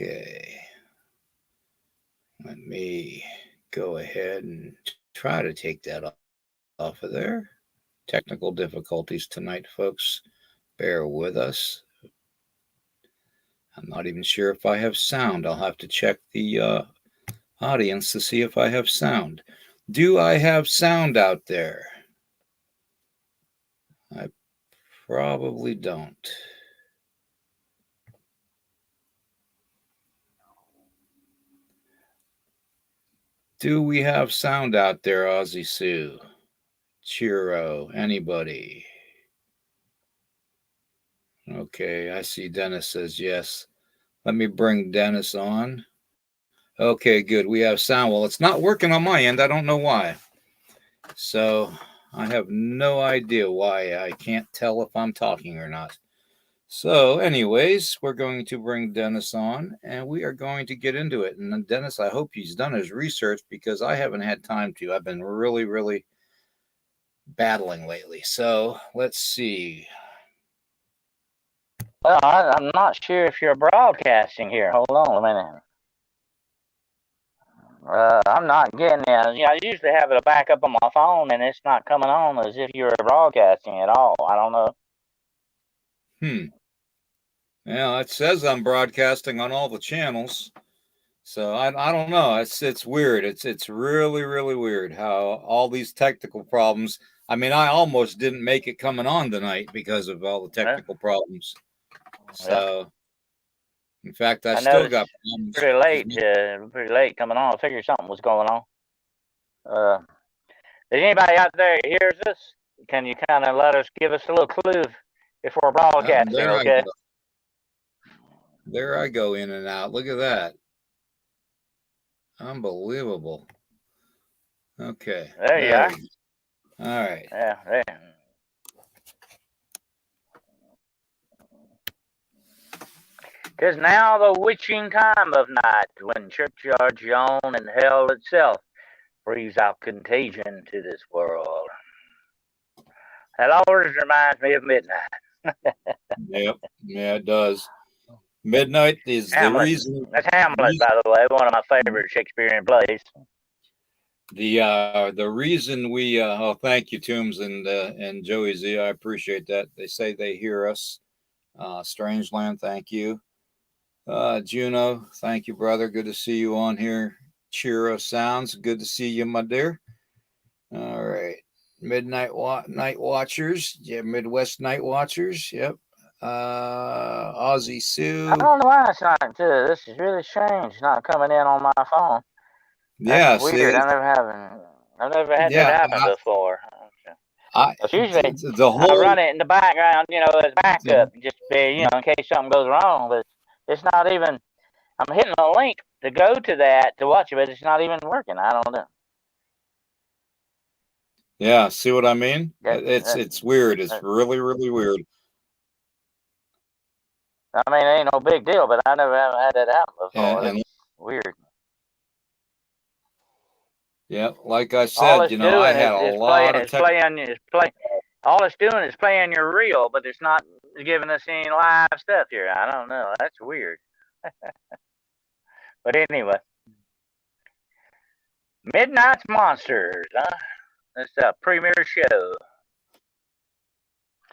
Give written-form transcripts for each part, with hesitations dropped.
Okay. Let me go ahead and try to take that off of there. Technical difficulties tonight, folks. Bear with us. I'm not even sure if I have sound. I'll have to check the audience to see if I have sound. Do I have sound out there? I probably don't. Do we have sound out there, Aussie Sue? Chiro, anybody? Okay, I see Dennis says yes. Let me bring Dennis on. Okay, good. We have sound. Well, it's not working on my end. I don't know why. So I have no idea why. I can't tell if I'm talking or not. So, anyways, we're going to bring Dennis on and we are going to get into it. And Dennis, I hope he's done his research because I haven't had time to. I've been really battling lately. So, let's see. Well, I'm not sure if you're broadcasting here. Hold on a minute. I'm not getting it. You know, I usually have it back up on my phone, and it's not coming on as if you were broadcasting at all. I don't know. Yeah, it says I'm broadcasting on all the channels. So I don't know. It's weird. It's really weird how all these technical problems. I mean, I almost didn't make it coming on tonight because of all the technical problems. So, in fact, I still got problems. Pretty late coming on. I figured something was going on. Is anybody out there hears us? Can you kind of give us a little clue if we're broadcasting? Okay. There I go in and out. Look at that. Unbelievable. Okay. There you are. All right. Yeah, there. "'Tis now the witching time of night, when churchyards yawn and hell itself breathes out contagion to this world." That always reminds me of midnight. Yep. Yeah, it does. Midnight is Hamlet. The reason. That's Hamlet, by the way, one of my favorite Shakespearean plays. The reason we thank you, Toombs and Joey Z. I appreciate that. They say they hear us. Strangeland, thank you. Juno, thank you, brother. Good to see you on here. Chiro Sounds, good to see you, my dear. All right. Midnight Night Watchers. Yeah, Midwest Night Watchers. Yep. Aussie Sue. I don't know why it's not. This is really strange. It's not coming in on my phone. That's weird. I've never had that happen before. Usually I run it in the background, you know, as backup, just in case something goes wrong. But it's not even. I'm hitting a link to go to that to watch it, but it's not even working. I don't know. Yeah, see what I mean? It's weird. It's really weird. I mean, it ain't no big deal, but I never had that happen before. It's weird. Yeah, like I said, I had a lot of all it's doing is playing your reel, but it's not giving us any live stuff here. I don't know. That's weird. But anyway, Midnight's Monsters, huh? It's a premiere show.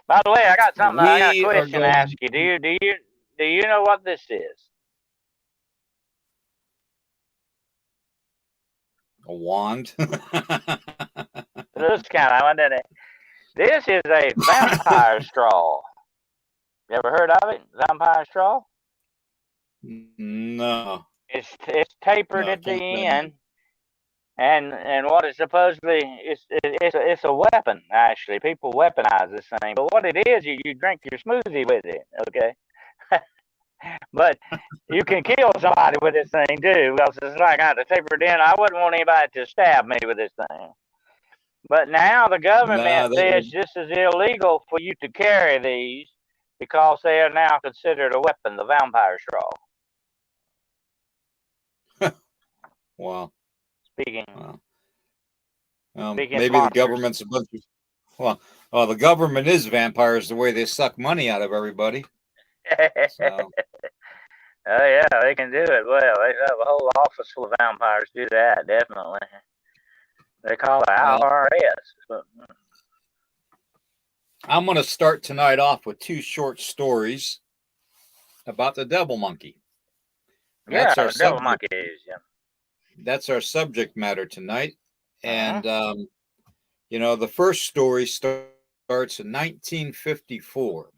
By the way, I got a question to ask you. Do you know what this is? A wand? This kind of one, isn't it? This is a vampire straw. You ever heard of it? Vampire straw? No. It's tapered at the end, and what it's supposedly it's a weapon. Actually, people weaponize this thing, but what it is, you drink your smoothie with it. Okay. But you can kill somebody with this thing too, because it's like I got to taper it in. I wouldn't want anybody to stab me with this thing. But now the government says this is illegal for you to carry these because they are now considered a weapon, the vampire straw. Wow. Speaking. Maybe the government's a bunch of. Well, the government is vampires the way they suck money out of everybody. So. Oh yeah, they can do it well. They have a whole office full of vampires do that. Definitely, they call it Well, IRS. I'm going to start tonight off with two short stories about the devil monkey. Yeah, That's our the devil subject. monkeys. Yeah. That's our subject matter tonight. Uh-huh. And the first story starts in 1954.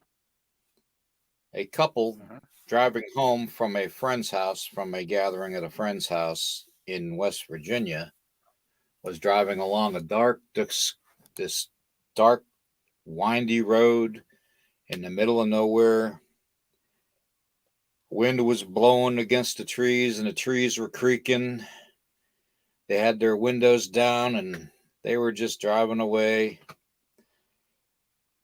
A couple Uh-huh. driving home from a friend's house, from a gathering at a friend's house in West Virginia, was driving along this dark, windy road in the middle of nowhere. Wind was blowing against the trees, and the trees were creaking. They had their windows down, and they were just driving away.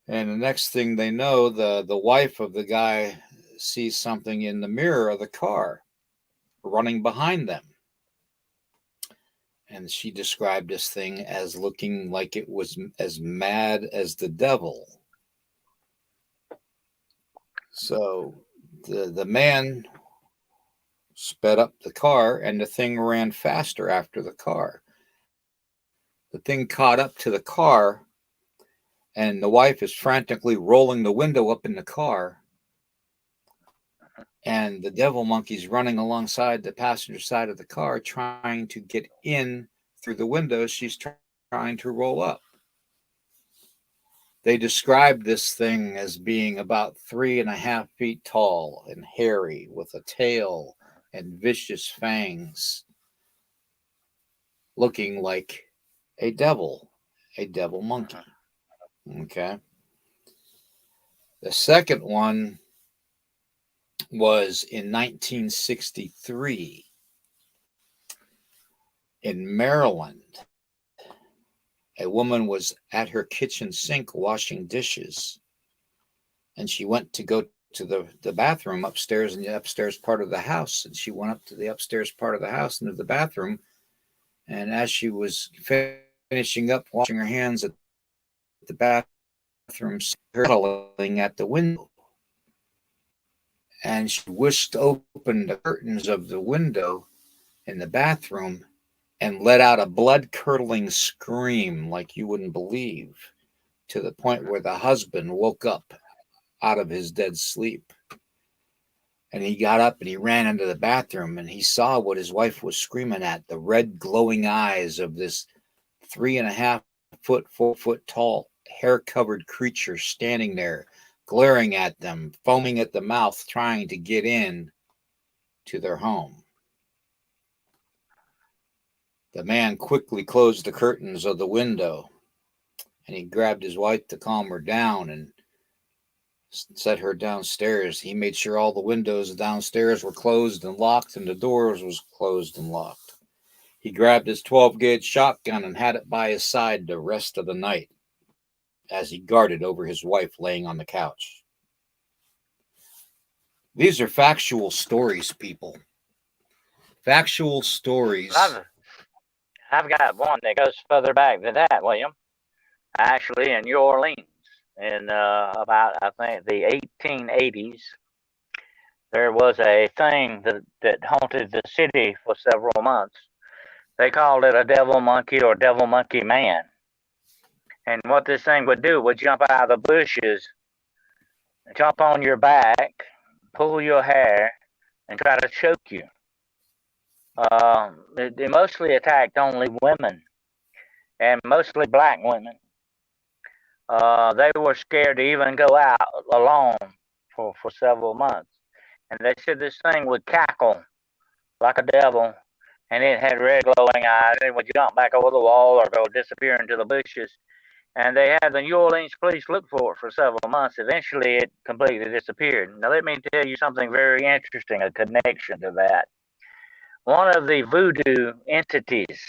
And the next thing they know, the wife of the guy sees something in the mirror of the car running behind them. And she described this thing as looking like it was as mad as the devil. So the man sped up the car, and the thing ran faster after the car. The thing caught up to the car, and the wife is frantically rolling the window up in the car. And the devil monkey's running alongside the passenger side of the car, trying to get in through the window she's trying to roll up. They described this thing as being about 3.5 feet tall and hairy, with a tail and vicious fangs, looking like a devil monkey. Okay. The second one was in 1963 in Maryland. A woman was at her kitchen sink washing dishes, and she went to go to the bathroom upstairs in the upstairs part of the house. And she went up to the upstairs part of the house into the bathroom. And as she was finishing up washing her hands at the bathroom, hurtling at the window. And she whisked open the curtains of the window in the bathroom and let out a blood-curdling scream like you wouldn't believe, to the point where the husband woke up out of his dead sleep. And he got up and he ran into the bathroom, and he saw what his wife was screaming at, the red glowing eyes of this 3.5 foot, 4 foot tall, hair-covered creature standing there, glaring at them, foaming at the mouth, trying to get in to their home. The man quickly closed the curtains of the window, and he grabbed his wife to calm her down and set her downstairs. He made sure all the windows downstairs were closed and locked, and the doors was closed and locked. He grabbed his 12-gauge shotgun and had it by his side the rest of the night as he guarded over his wife laying on the couch. These are factual stories, people. Factual stories. I've got one that goes further back than that, William. Actually, in New Orleans, in about, I think, the 1880s, there was a thing that haunted the city for several months. They called it a devil monkey or devil monkey man. And what this thing would do would jump out of the bushes, jump on your back, pull your hair, and try to choke you. They mostly attacked only women, and mostly black women. They were scared to even go out alone for several months. And they said this thing would cackle like a devil, and it had red glowing eyes. It would jump back over the wall or go disappear into the bushes. And they had the New Orleans police look for it for several months. Eventually, it completely disappeared. Now, let me tell you something very interesting, a connection to that. One of the voodoo entities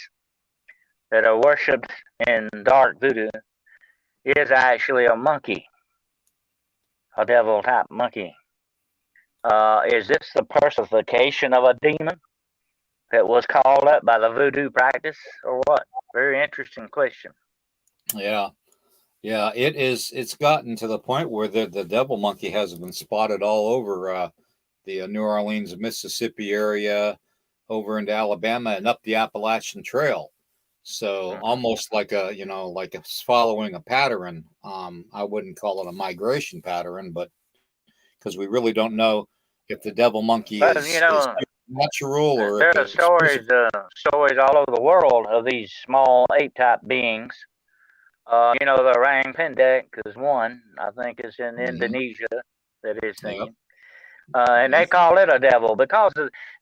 that are worshipped in dark voodoo is actually a monkey, a devil type monkey. Is this the personification of a demon that was called up by the voodoo practice, or what? Very interesting question. Yeah. Yeah, it is. It's gotten to the point where the devil monkey has been spotted all over the New Orleans, Mississippi area, over into Alabama and up the Appalachian Trail. So almost like like it's following a pattern. I wouldn't call it a migration pattern, but because we really don't know if the devil monkey But is natural or there if are it's stories all over the world of these small ape-type beings. The orang pendek is one. I think it's in Indonesia that is seen. And they call it a devil because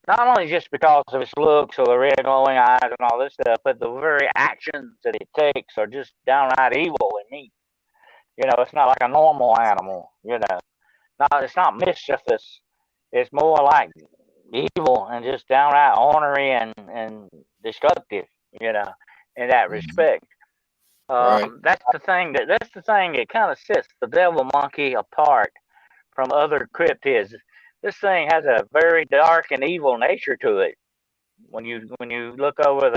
not only just because of its looks or the red glowing eyes and all this stuff, but the very actions that it takes are just downright evil and mean. It's not like a normal animal. It's not mischievous. It's more like evil and just downright ornery and destructive. In that respect. Right. That's the thing that kind of sets the devil monkey apart from other cryptids. This thing has a very dark and evil nature to it. When you look over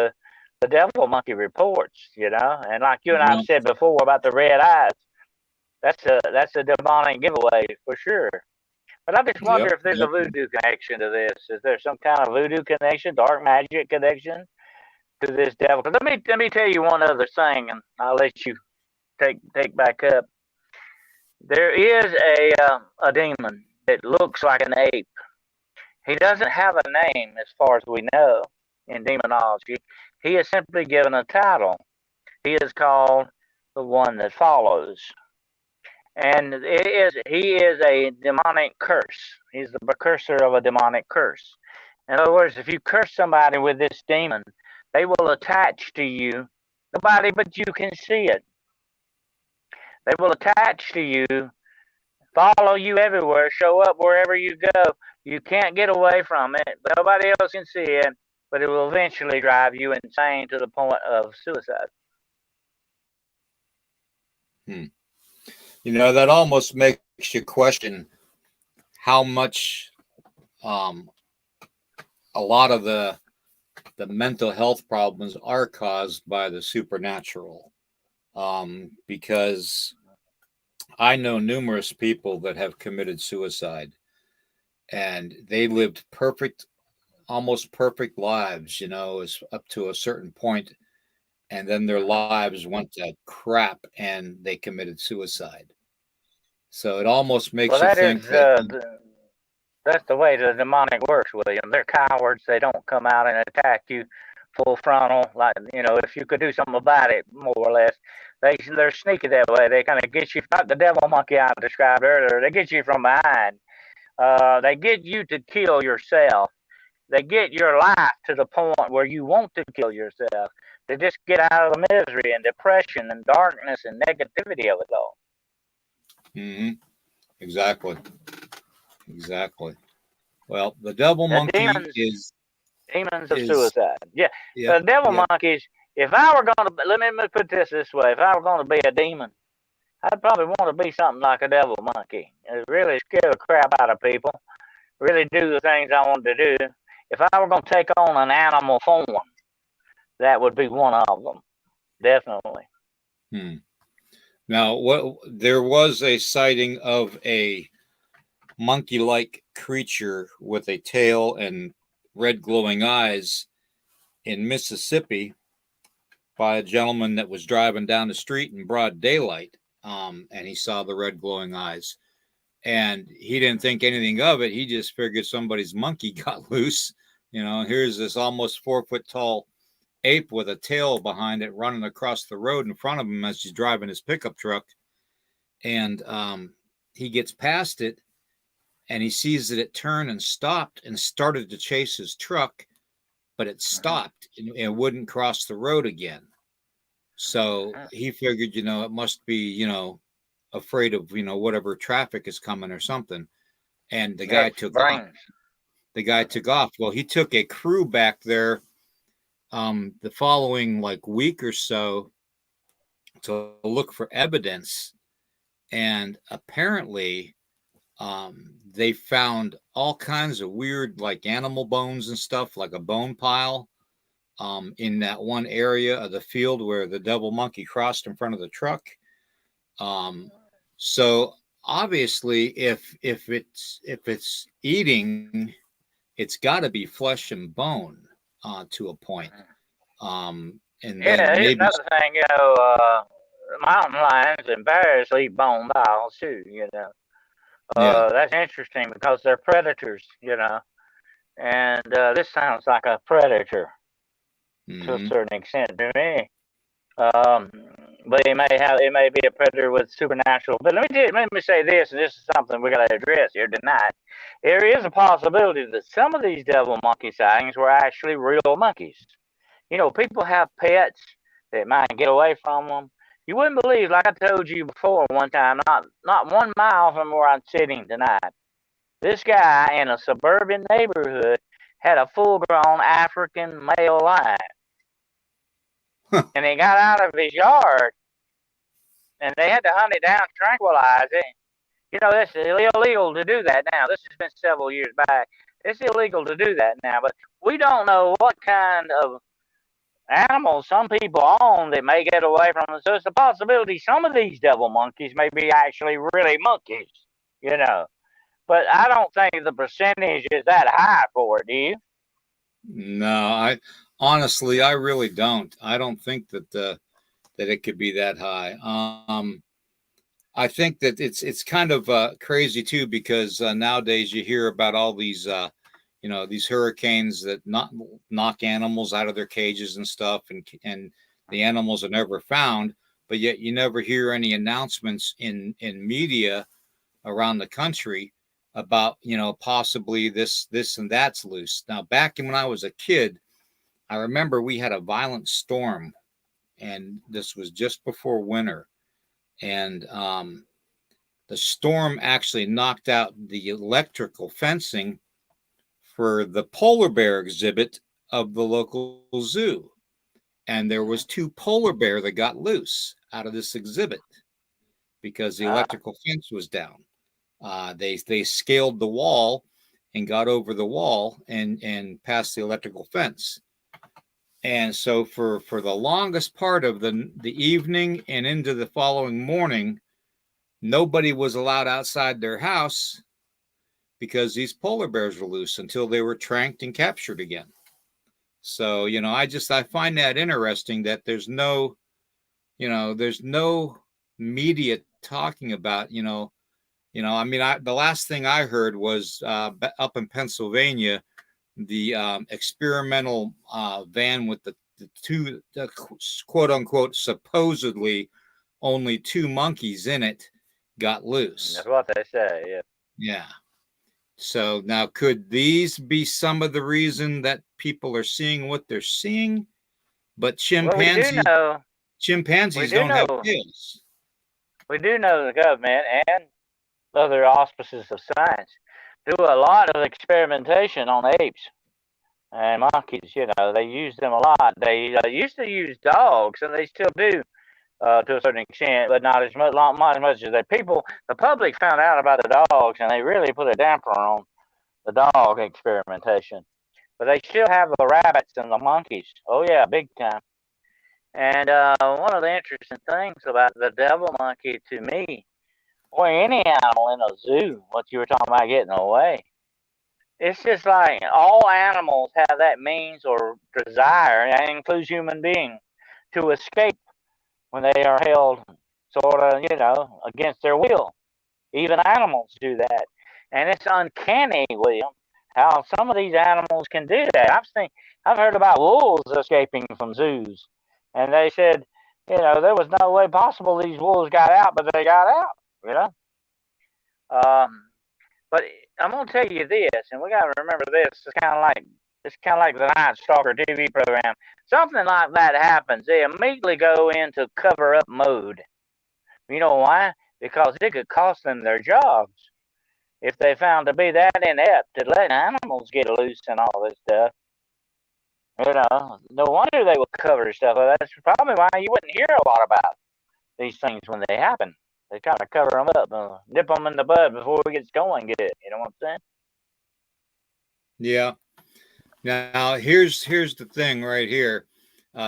the devil monkey reports, and like you and I've said before about the red eyes, that's a demonic giveaway for sure. But I just wonder if there's a voodoo connection to this. Is there some kind of voodoo connection, dark magic connection to this devil? Because let me tell you one other thing, and I'll let you take back up. There is a demon that looks like an ape. He doesn't have a name as far as we know in demonology. He is simply given a title. He is called the One That Follows. And he is a demonic curse. He's the precursor of a demonic curse. In other words, if you curse somebody with this demon, they will attach to you. Nobody but you can see it. They will attach to you, follow you everywhere, show up wherever you go. You can't get away from it. Nobody else can see it, but it will eventually drive you insane to the point of suicide. That almost makes you question how much a lot of the mental health problems are caused by the supernatural. Because I know numerous people that have committed suicide, and they lived almost perfect lives, is up to a certain point, and then their lives went to crap and they committed suicide. So it almost makes you think that's the way the demonic works, William. They're cowards. They don't come out and attack you full frontal, like, if you could do something about it, more or less. They're sneaky that way. They kind of get you, like the devil monkey I described earlier. They get you from behind. They get you to kill yourself. They get your life to the point where you want to kill yourself. They just get out of the misery and depression and darkness and negativity of it all. Exactly. Well, the devil monkey is demons of suicide. Yeah. The devil monkeys. If I were going to, let me put this way: if I were going to be a demon, I'd probably want to be something like a devil monkey. It really scare the crap out of people. Really do the things I wanted to do. If I were going to take on an animal form, that would be one of them. Definitely. Now, there was a sighting of a monkey-like creature with a tail and red glowing eyes in Mississippi by a gentleman that was driving down the street in broad daylight, and he saw the red glowing eyes, and he didn't think anything of it. He just figured somebody's monkey got loose. Here's this almost 4 foot tall ape with a tail behind it running across the road in front of him as he's driving his pickup truck, and he gets past it, and he sees that it turned and stopped and started to chase his truck, but it stopped and wouldn't cross the road again. So he figured, it must be, afraid of, whatever traffic is coming or something. And the guy took off. Well, he took a crew back there the following week or so to look for evidence. And apparently they found all kinds of weird animal bones and stuff, like a bone pile in that one area of the field where the devil monkey crossed in front of the truck. So obviously, if it's eating, it's got to be flesh and bone to a point. And then Yeah, here's maybe, another thing. Mountain lions and bears eat bone bowels too. yeah. That's interesting because they're predators. And this sounds like a predator to a Hmm. certain extent to me. Um, but it may be a predator with supernatural. But let me say this, and this is something we got to address here tonight. There is a possibility that some of these devil monkey sightings were actually real monkeys. People have pets that might get away from them. You wouldn't believe, like I told you before one time, not 1 mile from where I'm sitting tonight. This guy in a suburban neighborhood had a full-grown African male lion, and he got out of his yard, and they had to hunt it down, tranquilize it. It's illegal to do that now. This has been several years back. It's illegal to do that now, but we don't know what kind of animals some people own that may get away from them. So it's a possibility some of these devil monkeys may be actually really monkeys, you know. But I don't think the percentage is that high for it, do you? No, I honestly, I really don't. I don't think that it could be that high. I think that it's kind of crazy too, because nowadays you hear about all these these hurricanes that knock animals out of their cages and stuff, and the animals are never found, but yet you never hear any announcements in media around the country about possibly this and that's loose. Now, back when I was a kid, I remember we had a violent storm, and this was just before winter, and the storm actually knocked out the electrical fencing for the polar bear exhibit of the local zoo, and there was 2 polar bear that got loose out of this exhibit because the Uh, electrical fence was down. They scaled the wall and got over the wall and past the electrical fence. And so for the longest part of the evening and into the following morning, nobody was allowed outside their house because these polar bears were loose until they were tranked and captured again. So, I find that interesting that there's no media talking about, I mean, the last thing I heard was up in Pennsylvania, the experimental van with the two, quote unquote, supposedly only 2 monkeys in it got that's loose. what they say. Yeah. Yeah. So now, could these be some of the reason that people are seeing what they're seeing? But Well, we chimpanzees do don't have know, tails. we do know the government and other auspices of science do a lot of experimentation on apes and monkeys. They use them a lot. They used to use dogs, and they still do to a certain extent, but not as much as the public found out about the dogs, and they really put a damper on the dog experimentation. But they still have the rabbits and the monkeys. Oh yeah, big time. And one of the interesting things about the devil monkey to me, or any animal in a zoo, what you were talking about getting away, it's just like all animals have that means or desire, and that includes human beings, to escape when they are held sort of, against their will. Even animals do that. And it's uncanny, William, how some of these animals can do that. I've heard about wolves escaping from zoos. And they said, there was no way possible these wolves got out, but they got out, you know. But I'm gonna tell you this, and we gotta remember this. It's kind of like the Night Stalker TV program. Something like that happens, they immediately go into cover up mode. You know why? Because it could cost them their jobs if they found to be that inept at letting animals get loose and all this stuff. No wonder they would cover stuff. That's probably why you wouldn't hear a lot about these things when they happen. They kind of cover them up, nip them in the bud before it gets going. Get it? You know what I'm saying? Yeah. Now, here's the thing right here.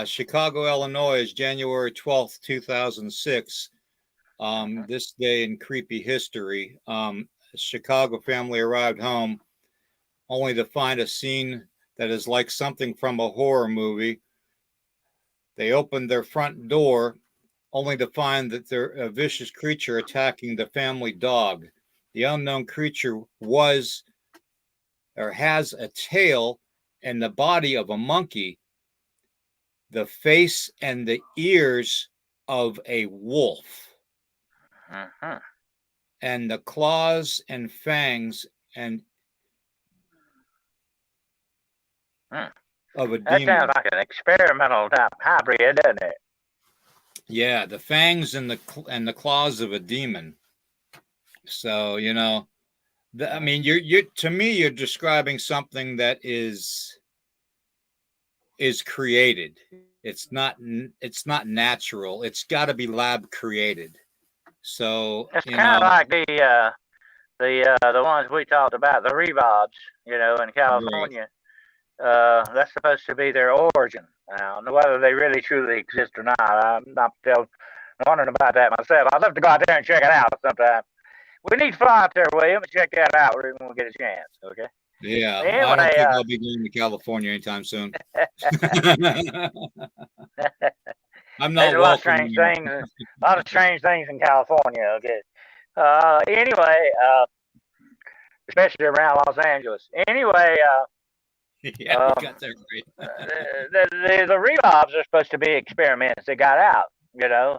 Chicago, Illinois, is January 12th, 2006. This day in creepy history. A Chicago family arrived home only to find a scene that is like something from a horror movie. They opened their front door only to find that there a vicious creature attacking the family dog. The unknown creature was or has a tail and the body of a monkey, the face and the ears of a wolf, and the claws and fangs and of a That demon. sounds like an experimental type hybrid, doesn't it? Yeah, the fangs and the claws of a demon. So I mean, you're to me, you're describing something that is created. It's not natural. It's got to be lab created. So it's kind of like the ones we talked about, the rebobs, in California. Right. That's supposed to be their origin. Now, whether they really truly exist or not, I'm not wondering about that myself. I'd love to go out there and check it out sometime. We need to fly out there, William, and check that out when we get a chance. Okay. Yeah, anyway, I don't think I'll be going to California anytime soon. I'm not. There's a lot of strange things. A lot of strange things in California. Okay. Anyway, especially around Los Angeles. Anyway. Yeah, you got that right. The rebobs are supposed to be experiments that got out.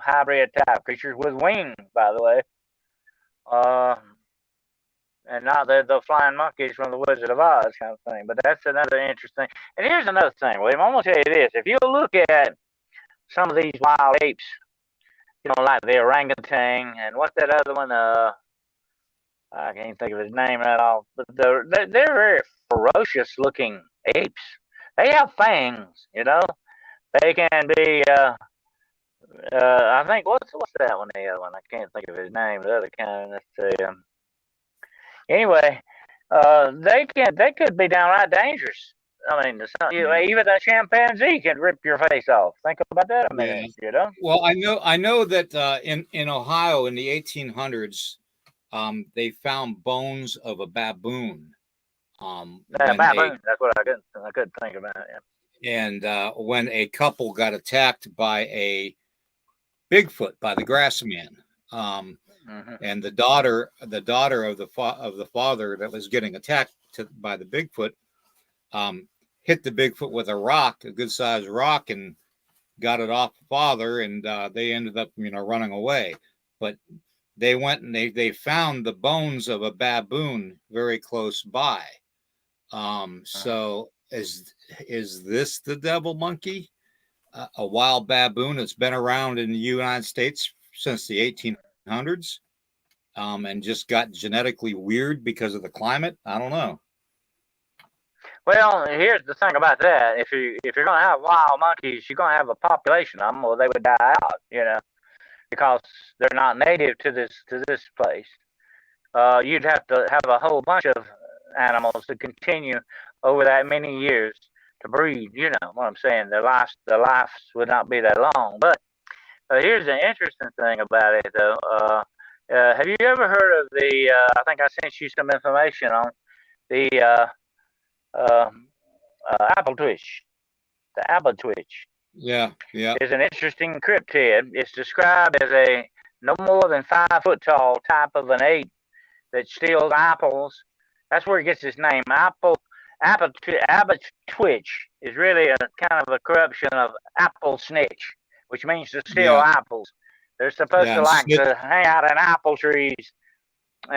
Hybrid type creatures with wings, by the way. And not the flying monkeys from the Wizard of Oz kind of thing. But that's another interesting. And here's another thing, William. I'm going to tell you this. If you look at some of these wild apes, like the orangutan and what's that other one? I can't think of his name at all. But they're very ferocious looking apes. They have fangs, They can be. I think what's that one? The other one. I can't think of his name. The other kind. Let's see. Anyway, they could be downright dangerous. I mean, even a chimpanzee can rip your face off. Think about that a minute. Yeah. Well, I know that in Ohio in the 1800s, they found bones of a baboon. Baboon. That's what I couldn't think about. Yeah. And when a couple got attacked by a Bigfoot, by the grass man, and the daughter of the father that was getting attacked by the Bigfoot, hit the Bigfoot with a good sized rock, and got it off the father, and they ended up running away. But they went and they found the bones of a baboon very close by. So is this the devil monkey? A wild baboon that's been around in the United States since the 1800s, and just got genetically weird because of the climate? I don't know. Well, here's the thing about that. If you're gonna have wild monkeys, you're gonna have a population of them, or they would die out, because they're not native to this place. You'd have to have a whole bunch of animals to continue over that many years to breed. You know what I'm saying? Their lives would not be that long. But here's the interesting thing about it, though. Have you ever heard of the? I think I sent you some information on the apple twitch. The apple twitch. Yeah. Is an interesting cryptid. It's described as a no more than 5 foot tall type of an ape that steals apples. That's where it gets its name. Apple twitch is really a kind of a corruption of apple snitch, which means to steal apples. They're supposed to hang out in apple trees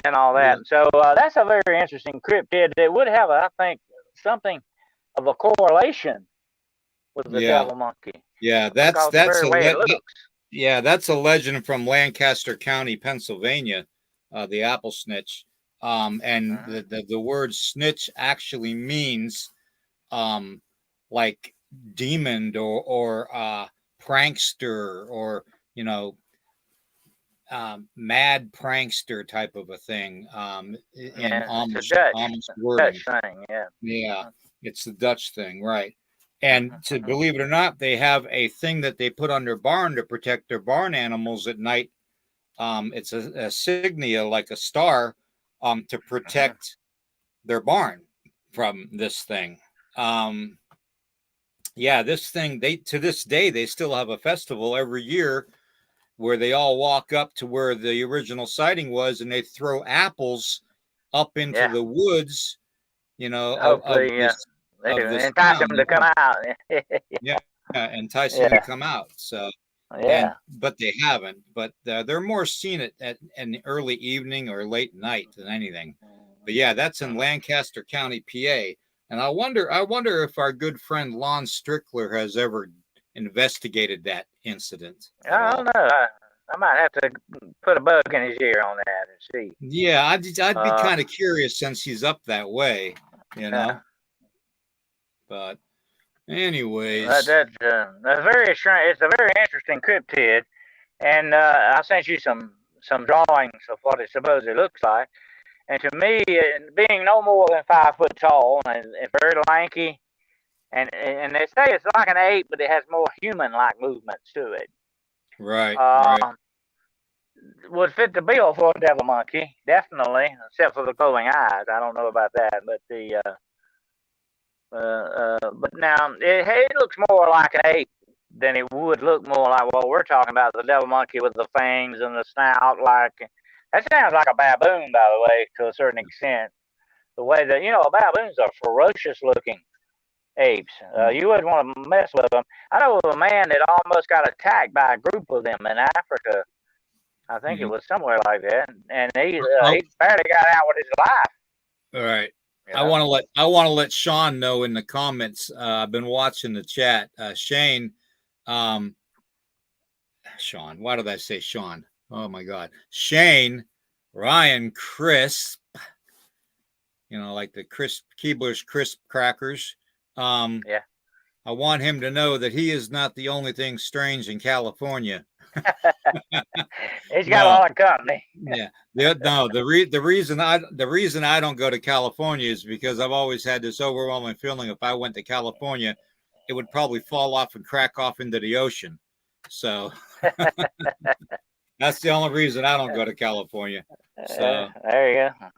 and all that. So that's a very interesting cryptid that would have, I think, something of a correlation with the devil monkey. Yeah, that's a legend from Lancaster County, Pennsylvania, the apple snitch. And the word snitch actually means like demon or prankster, or mad prankster type of a thing. In almost wording. Dutch thing, yeah, it's the Dutch thing, right? And to believe it or not, they have a thing that they put on their barn to protect their barn animals at night, it's a signia, like a star, to protect their barn from this thing. Yeah, this thing, they to this day they still have a festival every year where they all walk up to where the original sighting was, and they throw apples up into the woods, of Hopefully, this entice town. them to come out. Yeah, entice them to come out. So, but they haven't. But they're more seen at an early evening or late night than anything. But yeah, that's in Lancaster County, PA. And I wonder if our good friend Lon Strickler has ever investigated that incident. I don't know. I might have to put a bug in his ear on that and see. Yeah, I'd be kind of curious since he's up that way, But anyways, that's very strange. It's a very interesting cryptid, and I sent you some drawings of what it supposedly looks like. And to me, being no more than 5 foot tall and very lanky, and they say it's like an ape, but it has more human-like movements to it. Right. Would fit the bill for a devil monkey, definitely, except for the glowing eyes. I don't know about that, but but now it looks more like an ape than it would look more like what we're talking about, the devil monkey with the fangs and the snout. Like that sounds like a baboon, by the way, to a certain extent. The way that baboons are ferocious looking apes. You wouldn't want to mess with them. I know of a man that almost got attacked by a group of them in Africa. I think it was somewhere like that, and he barely got out with his life. All right. I want to let Sean know in the comments. I've been watching the chat. Shane, Sean. Why did I say Sean? Oh my God, Shane, Ryan, Crisp. Like the crisp Keebler's crisp crackers. I want him to know that he is not the only thing strange in California. He's got a lot of company. Yeah. The reason I don't go to California is because I've always had this overwhelming feeling if I went to California, it would probably fall off and crack off into the ocean. So that's the only reason I don't go to California. So there you go.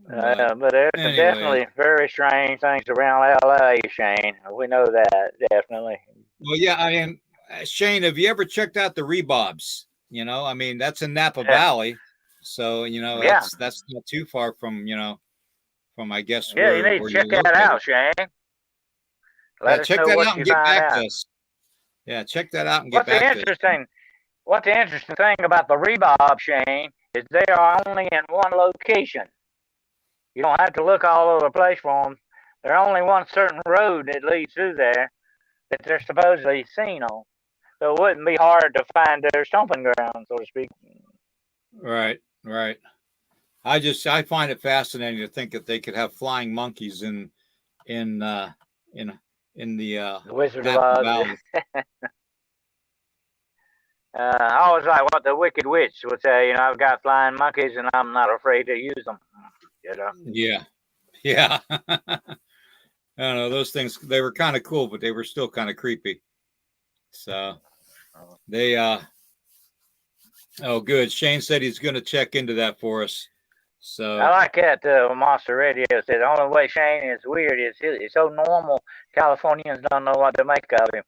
But there's definitely very strange things around LA, Shane. We know that, definitely. Well, yeah, I mean, Shane, have you ever checked out the Rebobs? That's in Napa Valley. So, that's not too far from, from, I guess, where you need to check that out, Shane. Let us know what you find out. Yeah, check that out and get back to us. What's the interesting thing about the Rebob, Shane, is they are only in one location. You don't have to look all over the place for them. There's only one certain road that leads through there that they're supposedly seen on. So it wouldn't be hard to find their stomping ground, so to speak. Right. I find it fascinating to think that they could have flying monkeys in the Wizard of Oz. I always like what the Wicked Witch would say. I've got flying monkeys and I'm not afraid to use them. Yeah. I don't know, those things, they were kind of cool, but they were still kind of creepy. So they good. Shane said he's going to check into that for us. So I like that. Monster Radio said the only way Shane is weird is it's so normal. Californians don't know what to make of him.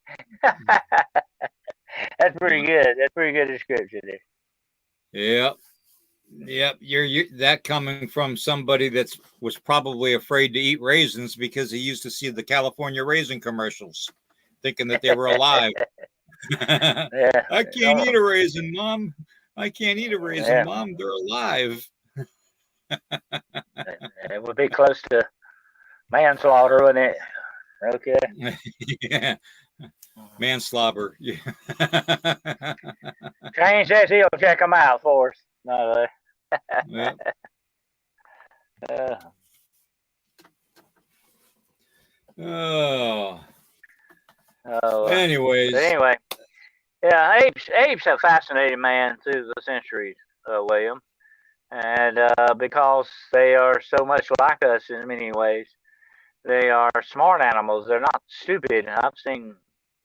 That's pretty good. That's pretty good description there. Yep. You're that coming from somebody that was probably afraid to eat raisins because he used to see the California raisin commercials, thinking that they were alive. I can't eat a raisin, Mom. I can't eat a raisin, Mom. They're alive. It would be close to manslaughter, wouldn't it? Okay. Yeah. Manslaughter. Yeah. Shane says he'll check them out for us. No. Anyways. Anyway, yeah, apes have fascinated man through the centuries, William, and because they are so much like us in many ways, they are smart animals. They're not stupid. I've seen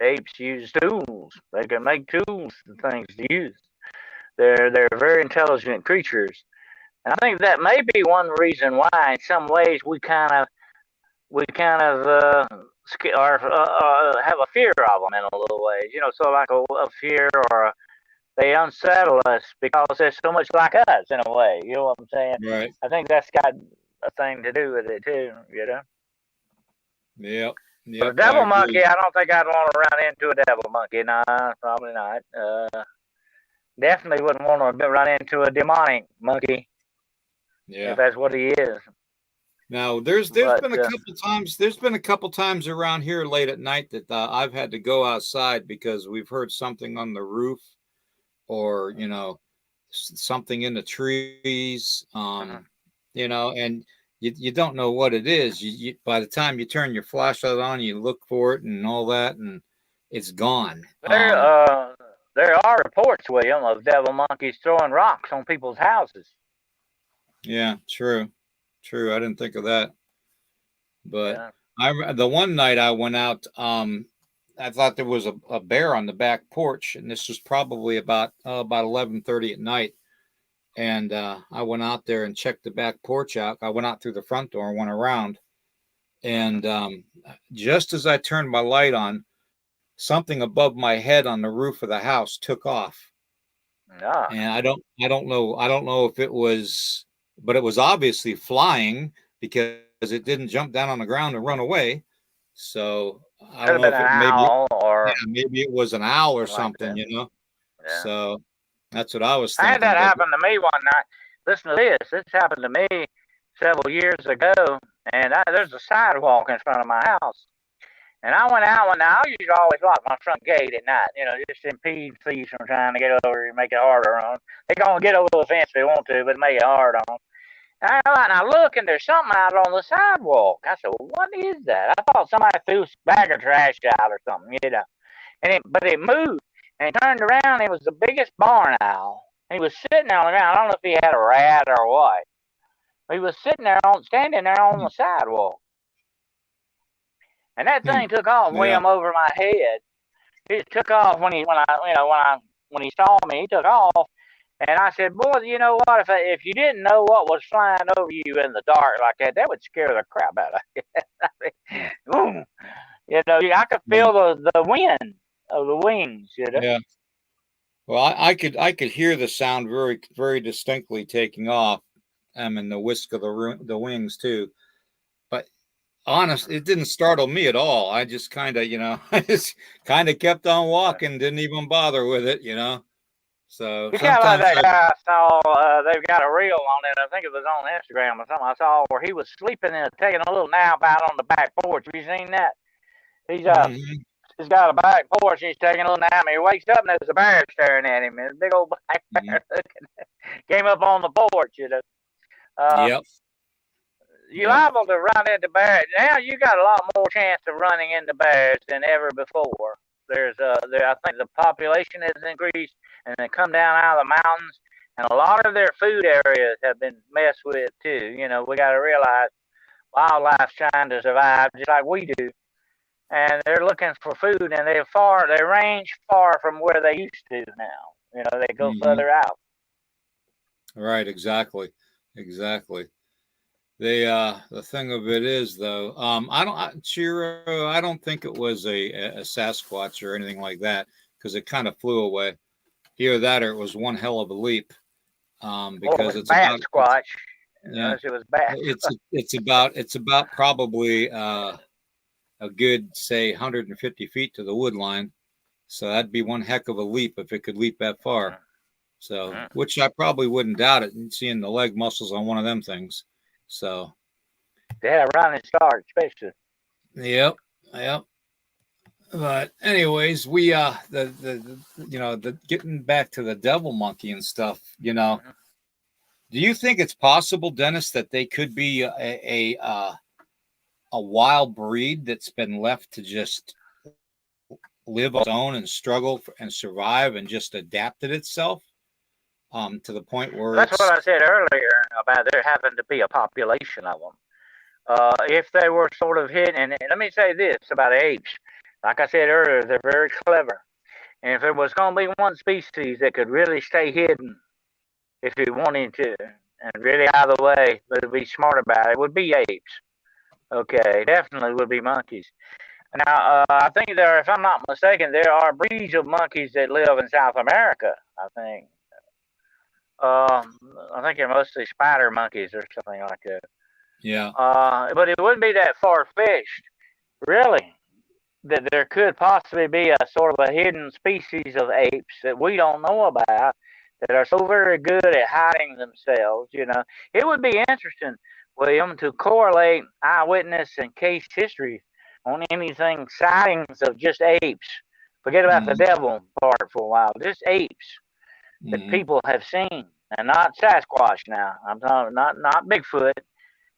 apes use tools. They can make tools and things to use. They're very intelligent creatures, and I think that may be one reason why, in some ways, we kind of have a fear of them in a little ways. So like a fear, or they unsettle us because they're so much like us in a way. You know what I'm saying? Right. I think that's got a thing to do with it too. Yep. But a Yep. I devil monkey, agree. I don't think I'd want to run into a devil monkey. Nah, probably not. Definitely wouldn't want to run into a demonic monkey if Yeah. that's what he is. Now there's But been a couple times around here late at night that I've had to go outside because we've heard something on the roof, or something in the trees. And you don't know what it is. By the time you turn your flashlight on, you look for it and all that, and it's gone. there, there are reports, William, of devil monkeys throwing rocks on people's houses. Yeah, true. I didn't think of that. But Yeah. the one night I went out, I thought there was a bear on the back porch, and this was probably about 11:30 at night. And I went out there and checked the back porch out. I went out through the front door and went around. And just as I turned my light on, something above my head on the roof of the house took off. Yeah. And I don't know if it was, but it was obviously flying because it didn't jump down on the ground and run away. So I Could don't have know been if an it owl or maybe it was an owl or like something, that. Yeah. So that's what I was I had thinking. that But happen to me one night. Listen to this. This happened to me several years ago, and there's a sidewalk in front of my house. And I went out one night. I usually always lock my front gate at night, just to impede thieves from trying to get over and make it harder on them. They can only get over the fence if they want to, but make it hard on them. And I look, and there's something out on the sidewalk. I said, well, what is that? I thought somebody threw a bag of trash out or something. But it moved, and it turned around. It was the biggest barn owl. And he was sitting on the ground. I don't know if he had a rat or what. But he was standing there on the sidewalk. And that thing took off yeah, over my head. It took off when he saw me. He took off, and I said, "Boy, you know what? If you didn't know what was flying over you in the dark like that would scare the crap out of you." I could feel the wind of the wings. Yeah. Well, I could hear the sound very very distinctly taking off, and the whisk of the wings too. But honest, it didn't startle me at all. I just kind of, I just kind of kept on walking, didn't even bother with it. So You kind of like sometimes that guy I saw. They've got a reel on it. I think it was on Instagram or something. I saw where he was sleeping and taking a little nap out on the back porch. Have you seen that? He's He's got a back porch. He's taking a little nap. And he wakes up and there's a bear staring at him. And a big old black bear came up on the porch. Yep. You're liable to run into bears. Now you got a lot more chance of running into bears than ever before. I think the population has increased, and they come down out of the mountains, and a lot of their food areas have been messed with too. We got to realize wildlife's trying to survive just like we do, and they're looking for food, and they range far from where they used to now. They go further out. Right. Exactly. The thing of it is, though, I don't think it was a Sasquatch or anything like that, because it kind of flew away. Either that, or it was one hell of a leap. Because it's bat squatch. Yeah, it was bat. It's about probably a good, say, 150 feet to the wood line. So that'd be one heck of a leap if it could leap that far. So, which I probably wouldn't doubt it, seeing the leg muscles on one of them things. So they had a running start, especially. Yep. But anyways, we the getting back to the devil monkey and stuff. Do you think it's possible, Dennis, that they could be a wild breed that's been left to just live on its own and struggle and survive and just adapted itself? To the point where that's what I said earlier about there having to be a population of them. If they were sort of hidden, and let me say this about apes. Like I said earlier, they're very clever. And if there was going to be one species that could really stay hidden if it wanted to, and really out of the way, but be smart about it, would be apes. Okay, definitely would be monkeys. Now, I think if I'm not mistaken, there are breeds of monkeys that live in South America. I think. I think they're mostly spider monkeys or something like that. Yeah. But it wouldn't be that far fetched, really, that there could possibly be a sort of a hidden species of apes that we don't know about that are so very good at hiding themselves. It would be interesting, William, to correlate eyewitness and case history on anything sightings of just apes. Forget about the Mm-hmm. devil part for a while. Just apes that Mm-hmm. people have seen, and not Sasquatch. Now I'm talking not Bigfoot,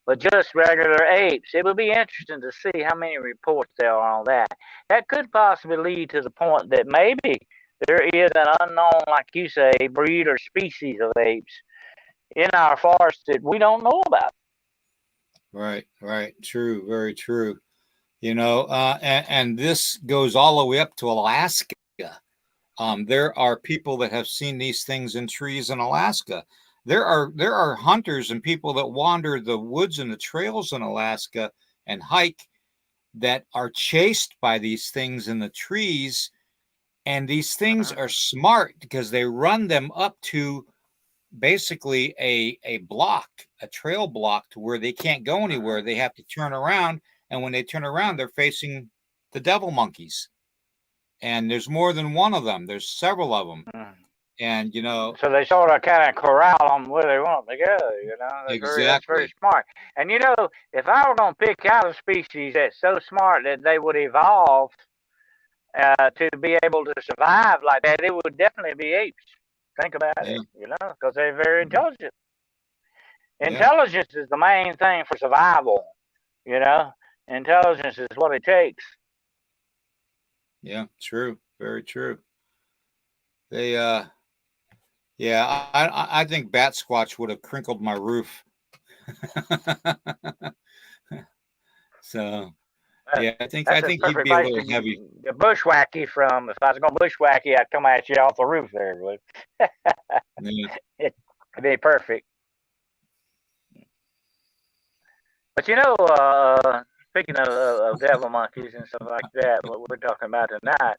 but just regular apes. It would be interesting to see how many reports there are on that. That could possibly lead to the point that maybe there is an unknown, like you say, breed or species of apes in our forest that we don't know about. Right. Right. True. Very true. And this goes all the way up to Alaska. There are people that have seen these things in trees in Alaska. There are hunters and people that wander the woods and the trails in Alaska and hike that are chased by these things in the trees. And these things are smart because they run them up to basically a block, a trail block, to where they can't go anywhere. They have to turn around. And when they turn around, they're facing the devil monkeys. And there's more than one of them. There's several of them. And So they sort of kind of corral them where they want them to go. That's very exactly. smart. And if I were going to pick out a species that's so smart that they would evolve to be able to survive like that, it would definitely be apes. Think about Yeah. it, because they're very intelligent. Yeah. Intelligence is the main thing for survival. You know, intelligence is what it takes. Yeah. True. Very true. They yeah, I think Bat Squatch would have crinkled my roof. So yeah, I That's a think he'd perfect be a place little heavy. to bushwhack you from. If I was going to bushwhack you, I'd come at you off the roof there, would. Yeah. It'd be perfect. But speaking of devil monkeys and stuff like that, what we're talking about tonight,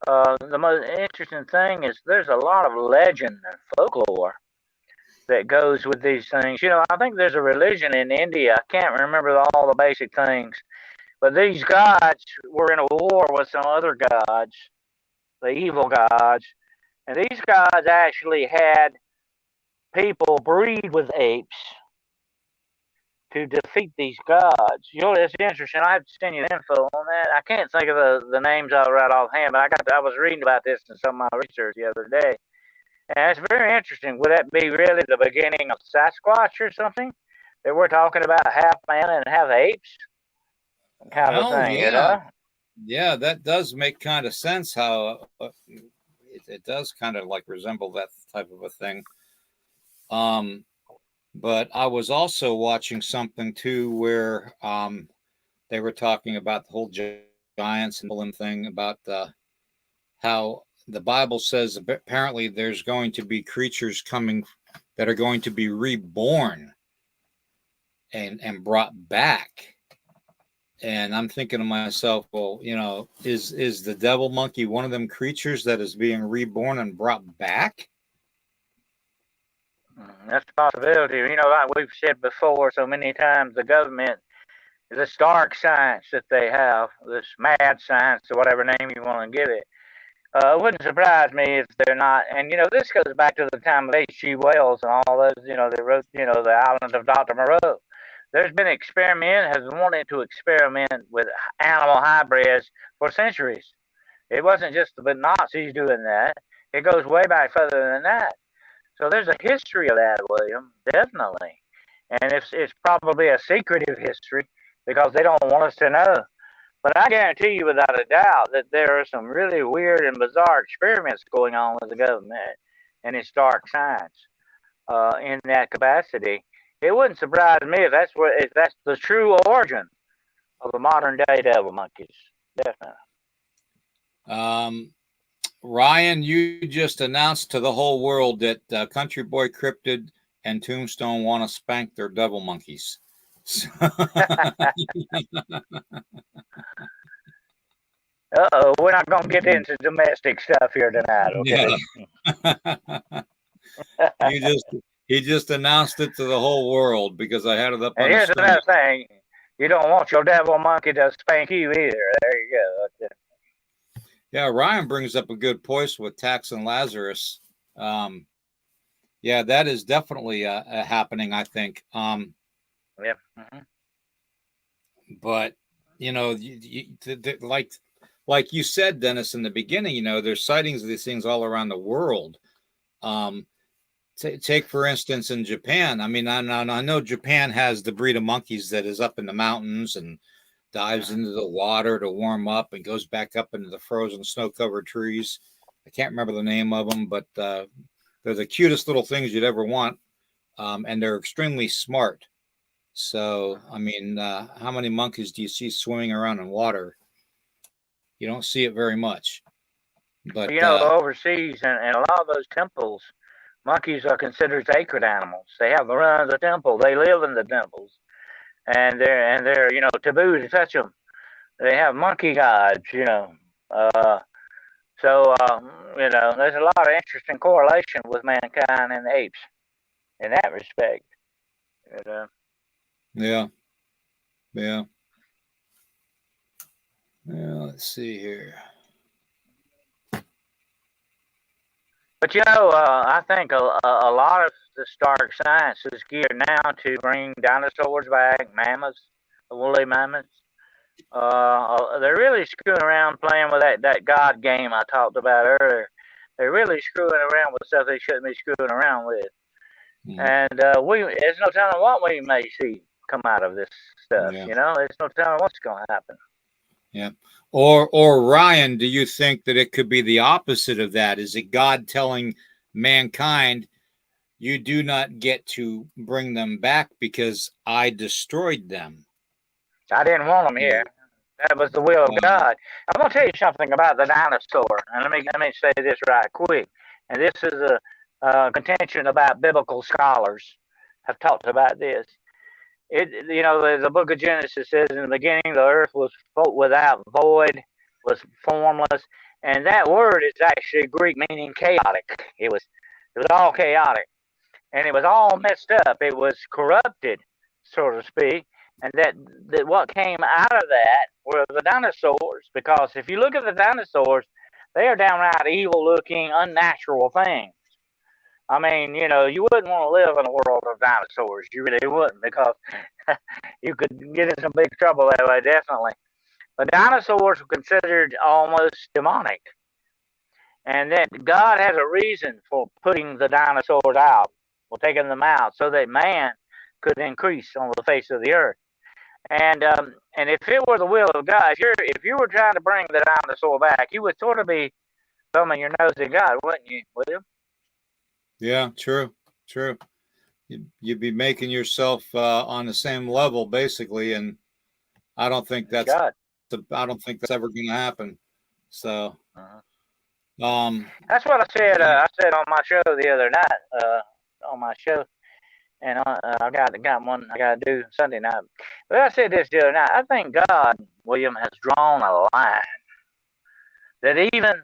the most interesting thing is there's a lot of legend and folklore that goes with these things. I think there's a religion in India. I can't remember all the basic things, but these gods were in a war with some other gods, the evil gods, and these gods actually had people breed with apes to defeat these gods. It's interesting. I have to send you the info on that. I can't think of the names of it right offhand, but I was reading about this in some of my research the other day. And it's very interesting. Would that be really the beginning of Sasquatch or something? That we're talking about half man and half apes? Kind of a Well, thing. yeah, that does make kind of sense. How it does kind of like resemble that type of a thing. But I was also watching something too where they were talking about the whole giants and thing about how the Bible says apparently there's going to be creatures coming that are going to be reborn and brought back. And I'm thinking to myself, well, is the devil monkey one of them creatures that is being reborn and brought back? That's a possibility. Like we've said before so many times, the government, this dark science that they have, this mad science, or whatever name you want to give it, it wouldn't surprise me if they're not. And this goes back to the time of H.G. Wells and all those. They wrote, the Island of Dr. Moreau. There's been has wanted to experiment with animal hybrids for centuries. It wasn't just the Nazis doing that. It goes way back further than that. So there's a history of that, William, definitely. And it's probably a secretive history because they don't want us to know. But I guarantee you without a doubt that there are some really weird and bizarre experiments going on with the government and its dark science in that capacity. It wouldn't surprise me if that's the true origin of the modern day devil monkeys. Definitely. Ryan, you just announced to the whole world that Country Boy Cryptid and Tombstone want to spank their devil monkeys. So Uh-oh, we're not going to get into domestic stuff here tonight, okay? yeah. He just announced it to the whole world because I had it up And on the here's screen. another thing. You don't want your devil monkey to spank you either. There you go. Yeah, Ryan brings up a good point with Tax and Lazarus. Yeah, that is definitely happening, I think. Yep. Mm-hmm. But like you said, Dennis, in the beginning, there's sightings of these things all around the world. Um, take for instance in Japan. I mean, I know Japan has the breed of monkeys that is up in the mountains and dives into the water to warm up and goes back up into the frozen snow-covered trees. I can't remember the name of them, but they're the cutest little things you'd ever want, and they're extremely smart. So, I mean, how many monkeys do you see swimming around in water? You don't see it very much. But Overseas and a lot of those temples, monkeys are considered sacred animals. They have the run of the temple. They live in the temples, and they're taboo to touch them. They have monkey gods. Uh, there's a lot of interesting correlation with mankind and the apes in that respect. Yeah. Yeah. Yeah. Let's see here. But I think a lot of the dark science is geared now to bring dinosaurs back, mammoths, woolly mammoths. They're really screwing around playing with that God game I talked about earlier. They're really screwing around with stuff they shouldn't be screwing around with. And there's no telling what we may see come out of this stuff. Yeah. There's no telling what's going to happen. Yeah. Or Ryan, do you think that it could be the opposite of that? Is it God telling mankind, you do not get to bring them back because I destroyed them? I didn't want them here. That was the will of God. I'm going to tell you something about the dinosaur. And let me say this right quick. And this is a contention about biblical scholars have talked about this. The book of Genesis says in the beginning the earth was without void, was formless, and that word is actually Greek meaning chaotic. It was all chaotic, and it was all messed up. It was corrupted, so to speak, and that what came out of that were the dinosaurs. Because if you look at the dinosaurs, they are downright evil-looking, unnatural things. I mean, you wouldn't want to live in a world of dinosaurs. You really wouldn't, because you could get in some big trouble that way, definitely. But dinosaurs were considered almost demonic. And that God has a reason for putting the dinosaurs out, for taking them out, so that man could increase on the face of the earth. And if it were the will of God, if you were trying to bring the dinosaur back, you would sort of be thumbing your nose at God, wouldn't you, William? Yeah, true. You'd be making yourself on the same level, basically, and I don't think that's God. I don't think that's ever going to happen. So, that's what I said. I said on my show the other night. On my show, and I got one I got to do Sunday night. But I said this the other night. I think God, William, has drawn a line that even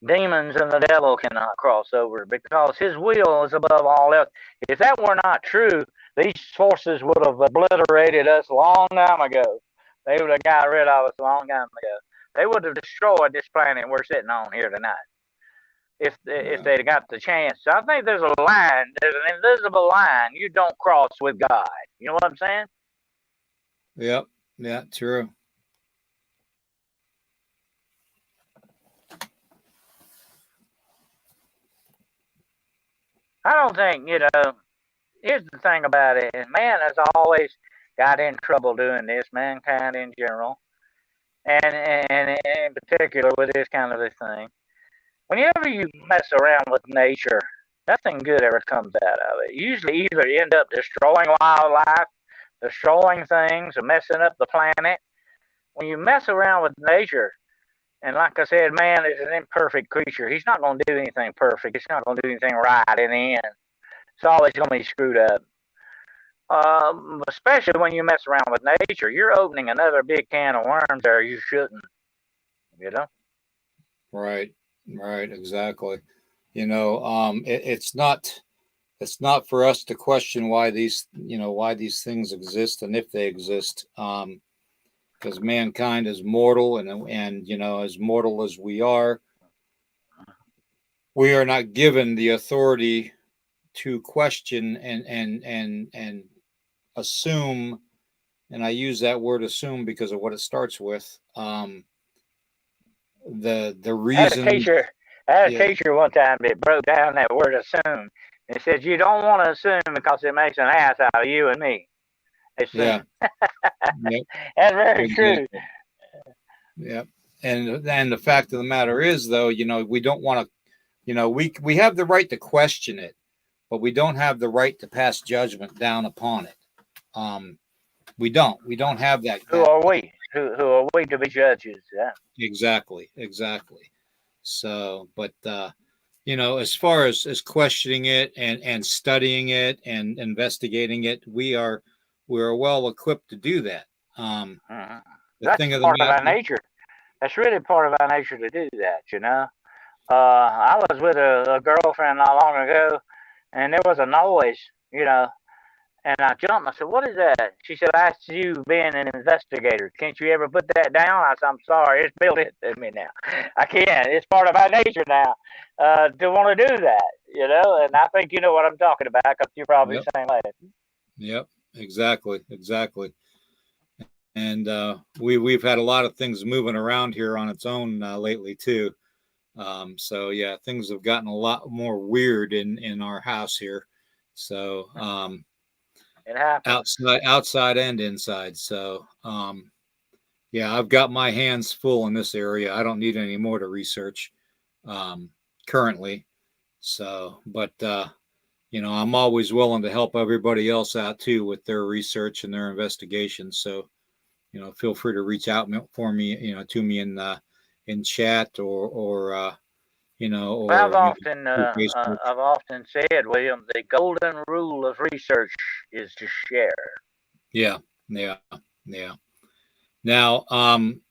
demons and the devil cannot cross over, because his will is above all else. If that were not true, these forces would have obliterated us a long time ago. They would have got rid of us a long time ago. They would have destroyed this planet we're sitting on here tonight if they'd got the chance. So I think there's a line, there's an invisible line you don't cross with God. You know what I'm saying? Yep. Yeah, true. I don't think, here's the thing about it. Man has always got in trouble doing this, mankind in general, and in particular with this kind of a thing. Whenever you mess around with nature, nothing good ever comes out of it. You usually either end up destroying wildlife, destroying things, or messing up the planet. When you mess around with nature, And like I said, man is an imperfect creature. He's not going to do anything perfect. He's not going to do anything right in the end. It's always going to be screwed up. Especially when you mess around with nature. You're opening another big can of worms there. You shouldn't, you know? Right. Right. Exactly. It's not for us to question why these things exist and if they exist. Because mankind is mortal, and as mortal as we are not given the authority to question and assume. And I use that word assume because of what it starts with. The reason. I had a teacher one time that broke down that word assume. It said you don't want to assume because it makes an ass out of you and me. Assume. Yeah. Yep. That's very true. Yeah. And the fact of the matter is, though, we don't want to, we have the right to question it, but we don't have the right to pass judgment down upon it. We don't have that. Who are we? Who are we to be judges? Yeah. Exactly. So, but as far as questioning it and studying it and investigating it, we're well equipped to do that. That's part of our nature. That's really part of our nature to do that. I was with a girlfriend not long ago, and there was a noise, and I jumped. I said, "What is that?" She said, "That's you being an investigator. Can't you ever put that down?" I said, "I'm sorry. It's built into me now. I can't. It's part of our nature now to want to do that, And I think you know what I'm talking about because you're probably the same way." Yep. Exactly. And we've had a lot of things moving around here on its own lately too. So yeah, things have gotten a lot more weird in our house here. So it happens outside and inside. So yeah, I've got my hands full in this area. I don't need any more to research currently. So, but I'm always willing to help everybody else out too with their research and their investigations. So, feel free to reach out for me, to me in chat or I've often said, William, the golden rule of research is to share. Yeah. Now, I'm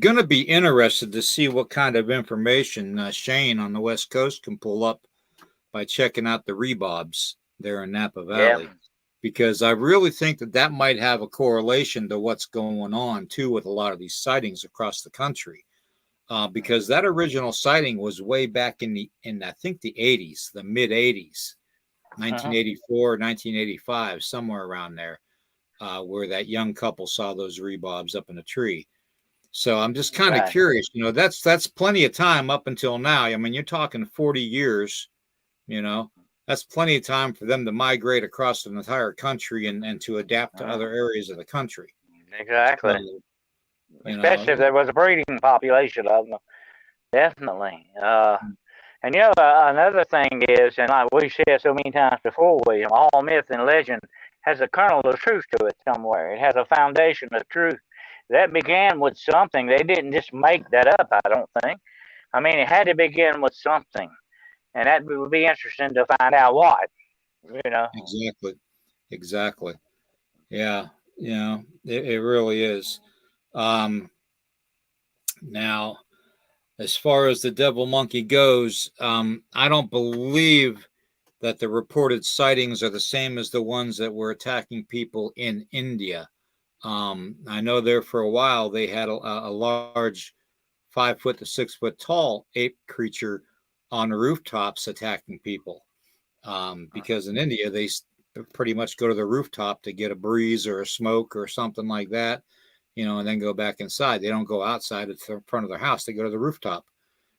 going to be interested to see what kind of information Shane on the West Coast can pull up by checking out the rebobs there in Napa Valley, because I really think that might have a correlation to what's going on too with a lot of these sightings across the country. Because that original sighting was way back in I think the 80s, the mid 80s, 1984, 1985, somewhere around there, where that young couple saw those rebobs up in a tree. So I'm just kind of curious, that's plenty of time up until now. I mean, you're talking 40 years, that's plenty of time for them to migrate across the entire country and to adapt to other areas of the country. Exactly. Especially if there was a breeding population of them. Definitely. And another thing is, and like we said so many times before, William, all myth and legend has a kernel of truth to it somewhere. It has a foundation of truth that began with something. They didn't just make that up, I don't think. I mean, it had to begin with something, and that would be interesting to find out what. Exactly. Yeah, it really is. Now, as far as the devil monkey goes, I don't believe that the reported sightings are the same as the ones that were attacking people in India. I know there for a while they had a large 5 foot to 6 foot tall ape creature on the rooftops attacking people. Because in India, they pretty much go to the rooftop to get a breeze or a smoke or something like that, and then go back inside. They don't go outside at the front of their house. They go to the rooftop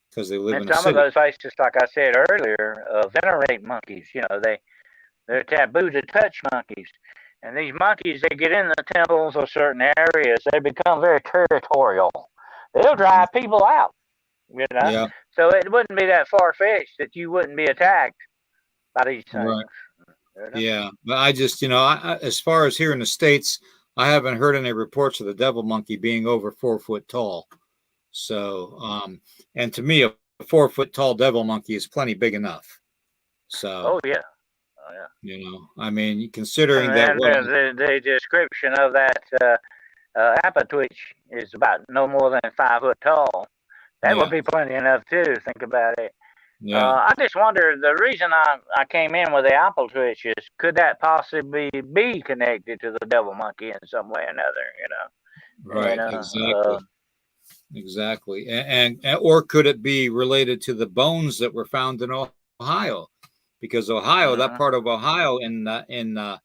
because they live in a city. Some of those places, like I said earlier, venerate monkeys. They're taboo to touch monkeys. And these monkeys, they get in the temples of certain areas. They become very territorial. They'll drive people out, Yeah. So it wouldn't be that far-fetched that you wouldn't be attacked by these things. Right. Yeah, but I just, as far as here in the States, I haven't heard any reports of the devil monkey being over 4 foot tall. So, and to me, a 4-foot tall devil monkey is plenty big enough. So, oh yeah, oh yeah. you know, I mean, considering And, that and what the description of that apatwitch is about no more than 5 foot tall. That would yeah, be plenty enough too. Think about it. yeah, I just wonder, the reason I came in with the apple twitch is, could that possibly be connected to the devil monkey in some way or another? right, exactly. Exactly. And or could it be related to the bones that were found in Ohio? Because Ohio, that uh, part of Ohio in I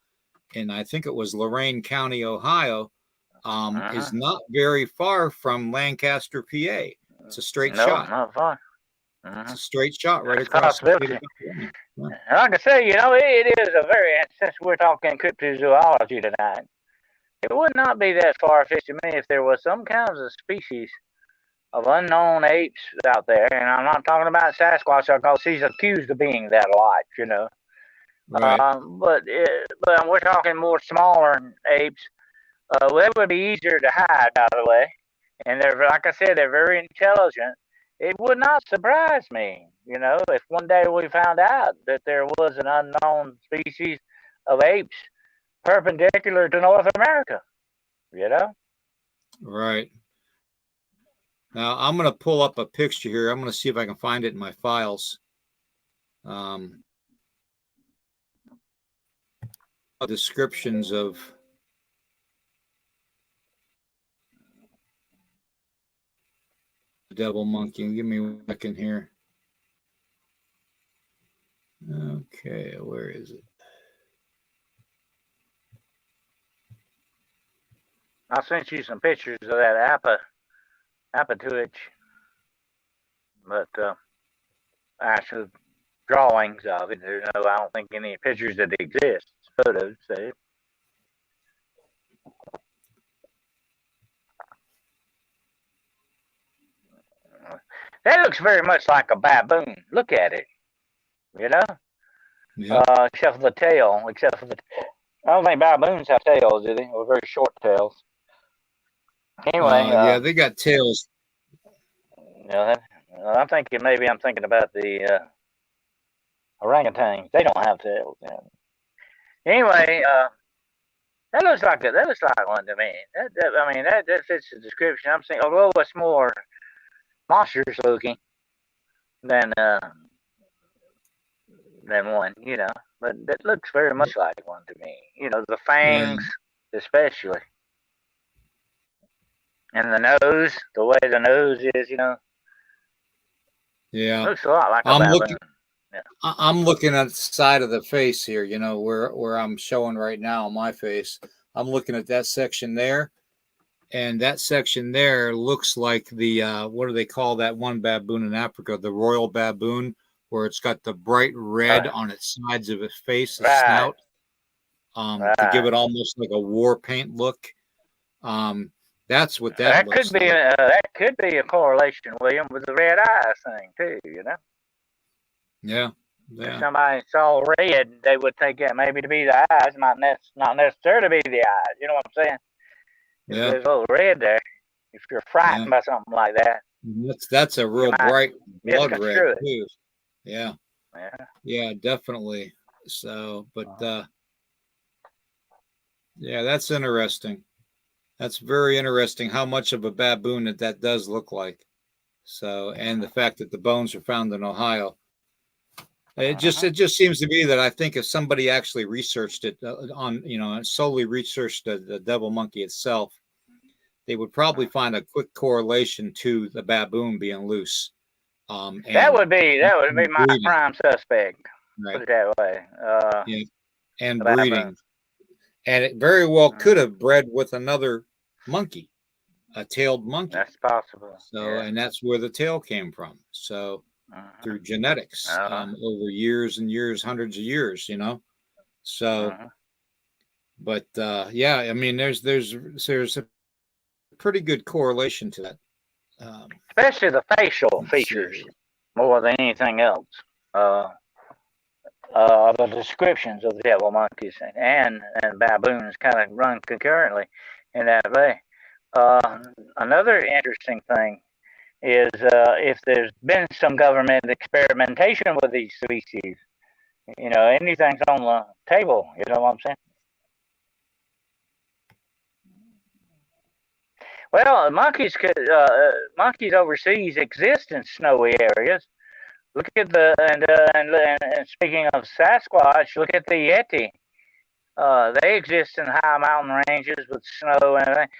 think it was Lorain County, Ohio, uh, is not very far from Lancaster, PA. It's a straight no, shot. not far. It's Uh, a straight shot right that's a across the state possibility. of Pennsylvania. Yeah. Like I say, it is a very, since we're talking cryptozoology tonight, it would not be that far-fetched to me if there was some kinds of species of unknown apes out there, and I'm not talking about Sasquatch because he's accused of being that a lot. Right. But we're talking more smaller apes. Well, that would be easier to hide, by the way, and they're, like I said, they're very intelligent. It would not surprise me, if one day we found out that there was an unknown species of apes perpendicular to North America. You know. Right. Now I'm going to pull up a picture here. I'm going to see if I can find it in my files. Descriptions of the devil monkey. Give me a second here. Okay, where is it? I sent you some pictures of that apatouch, but actual drawings of it. There's no, I don't think any pictures that exist. Photos, say. That looks very much like a baboon. Look at it. You know. Yeah. Except for the tail. I don't think baboons have tails, do they? Or very short tails. Anyway, Yeah, they got tails. I'm thinking about the orangutans. They don't have tails. Anyway, that looks like one to me. That fits the description. I'm saying, although it's more monstrous looking than one, but that looks very much like one to me. The fangs, especially, and the nose, the way the nose is, Yeah. looks a lot like a baboon. I'm looking at the side of the face here, where I'm showing right now on my face. I'm looking at that section there, and that section there looks like the what do they call that one baboon in Africa? The royal baboon, where it's got the bright red on its sides of its face, the snout, to give it almost like a war paint look. That's what that looks like. That could be a correlation, William, with the red eyes thing too. Yeah. If somebody saw red, they would think that maybe to be the eyes, not necessarily be the eyes. You know what I'm saying? If there's a little red there, if you're frightened by something like that, that's a real bright blood red too. Yeah. Yeah, definitely. So, but yeah, that's interesting. That's very interesting how much of a baboon that does look like. So, and the fact that the bones are found in Ohio. It just seems to be that I think if somebody actually researched it solely researched the devil monkey itself, they would probably find a quick correlation to the baboon being loose. That would be my prime suspect. Right. Put it that way. And breeding, and it very well could have bred with another monkey, a tailed monkey. That's possible. So, and that's where the tail came from. So. Through genetics over years and years, hundreds of years, So, but yeah, I mean, there's a pretty good correlation to that, especially the facial features more than anything else. The descriptions of the devil monkeys and baboons kind of run concurrently in that way. Another interesting thing is if there's been some government experimentation with these species. Anything's on the table. You know what I'm saying? Well, monkeys overseas exist in snowy areas. Look at and speaking of Sasquatch, look at the Yeti. They exist in high mountain ranges with snow and everything.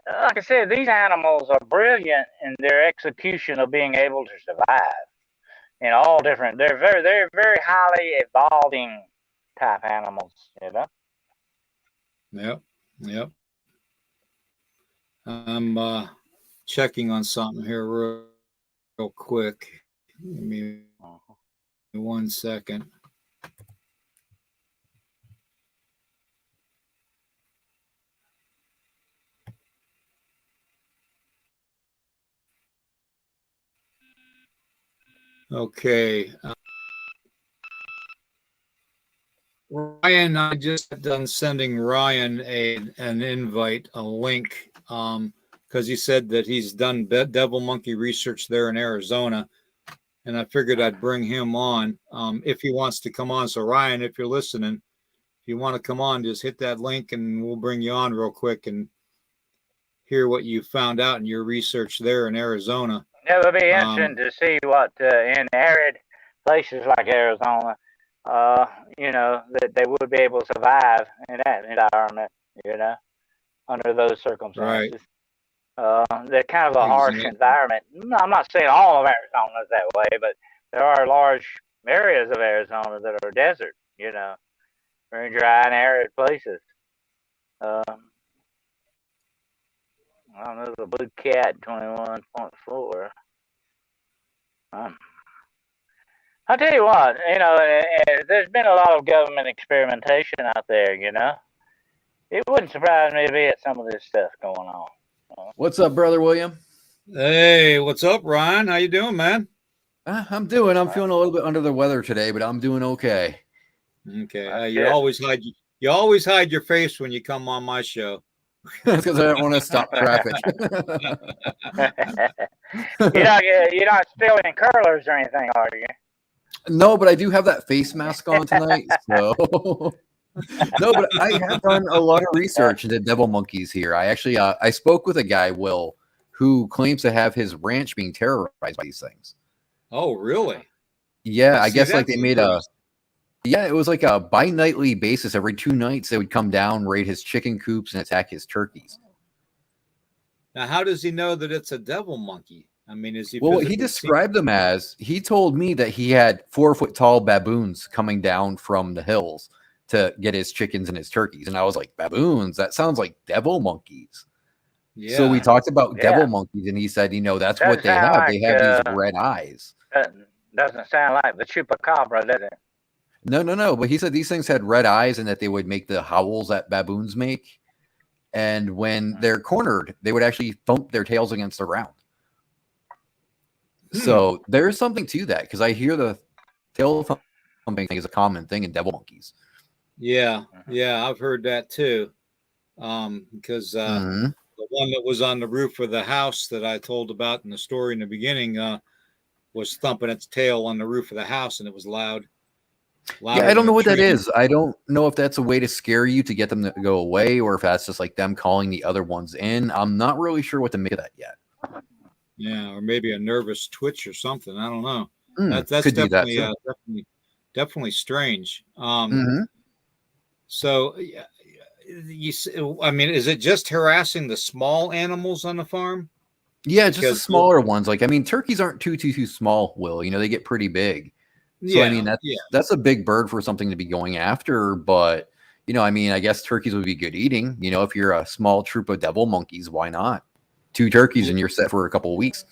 Like I said, these animals are brilliant in their execution of being able to survive in all different. They're very highly evolving type animals. Yep. I'm checking on something here real quick. Give me 1 second. Okay. Ryan, I just got done sending Ryan an invite, a link, because he said that he's done devil monkey research there in Arizona, and I figured I'd bring him on if he wants to come on. So Ryan, if you're listening, if you want to come on, just hit that link and we'll bring you on real quick and hear what you found out in your research there in Arizona. It would be interesting to see what in arid places like Arizona, that they would be able to survive in that environment, under those circumstances. Right. They're kind of a harsh environment. I'm not saying all of Arizona is that way, but there are large areas of Arizona that are desert, very dry and arid places. There's a blue cat 21.4. I'll tell you what, there's been a lot of government experimentation out there, It wouldn't surprise me to be at some of this stuff going on. What's up, Brother William? Hey, what's up, Ryan? How you doing, man? I'm feeling a little bit under the weather today, but I'm doing okay. Okay. You always hide your face when you come on my show. That's because I don't want to stop traffic. You're not stealing curlers or anything, are you? No, but I do have that face mask on tonight. So no, but I have done a lot of research into devil monkeys here. I actually I spoke with a guy, Will, who claims to have his ranch being terrorized by these things. Oh, really? Yeah, I guess like they made it was like a bi-nightly basis. Every 2 nights, they would come down, raid his chicken coops, and attack his turkeys. Now, how does he know that it's a devil monkey? I mean, is he? Well, he described them as, he told me that he had 4-foot tall baboons coming down from the hills to get his chickens and his turkeys. And I was like, baboons? That sounds like devil monkeys. Yeah. So we talked about devil monkeys, and he said, that's what they have. Like, they have these red eyes. Doesn't sound like the chupacabra, does it? No. But he said these things had red eyes and that they would make the howls that baboons make. And when they're cornered, they would actually thump their tails against the ground. So there's something to that, because I hear the tail thumping thing is a common thing in devil monkeys. Yeah, I've heard that too. Because the one that was on the roof of the house that I told about in the story in the beginning was thumping its tail on the roof of the house, and it was loud. Yeah, I don't know what that is. I don't know if that's a way to scare you to get them to go away, or if that's just like them calling the other ones in. I'm not really sure what to make of that yet. Yeah, or maybe a nervous twitch or something. I don't know. That's definitely strange. So, I mean, is it just harassing the small animals on the farm? Yeah, just the smaller ones. Like, I mean, turkeys aren't too small, Will. They get pretty big. So, I mean, that's a big bird for something to be going after. But, I mean, I guess turkeys would be good eating. If you're a small troop of devil monkeys, why not? 2 turkeys and you're set for a couple of weeks.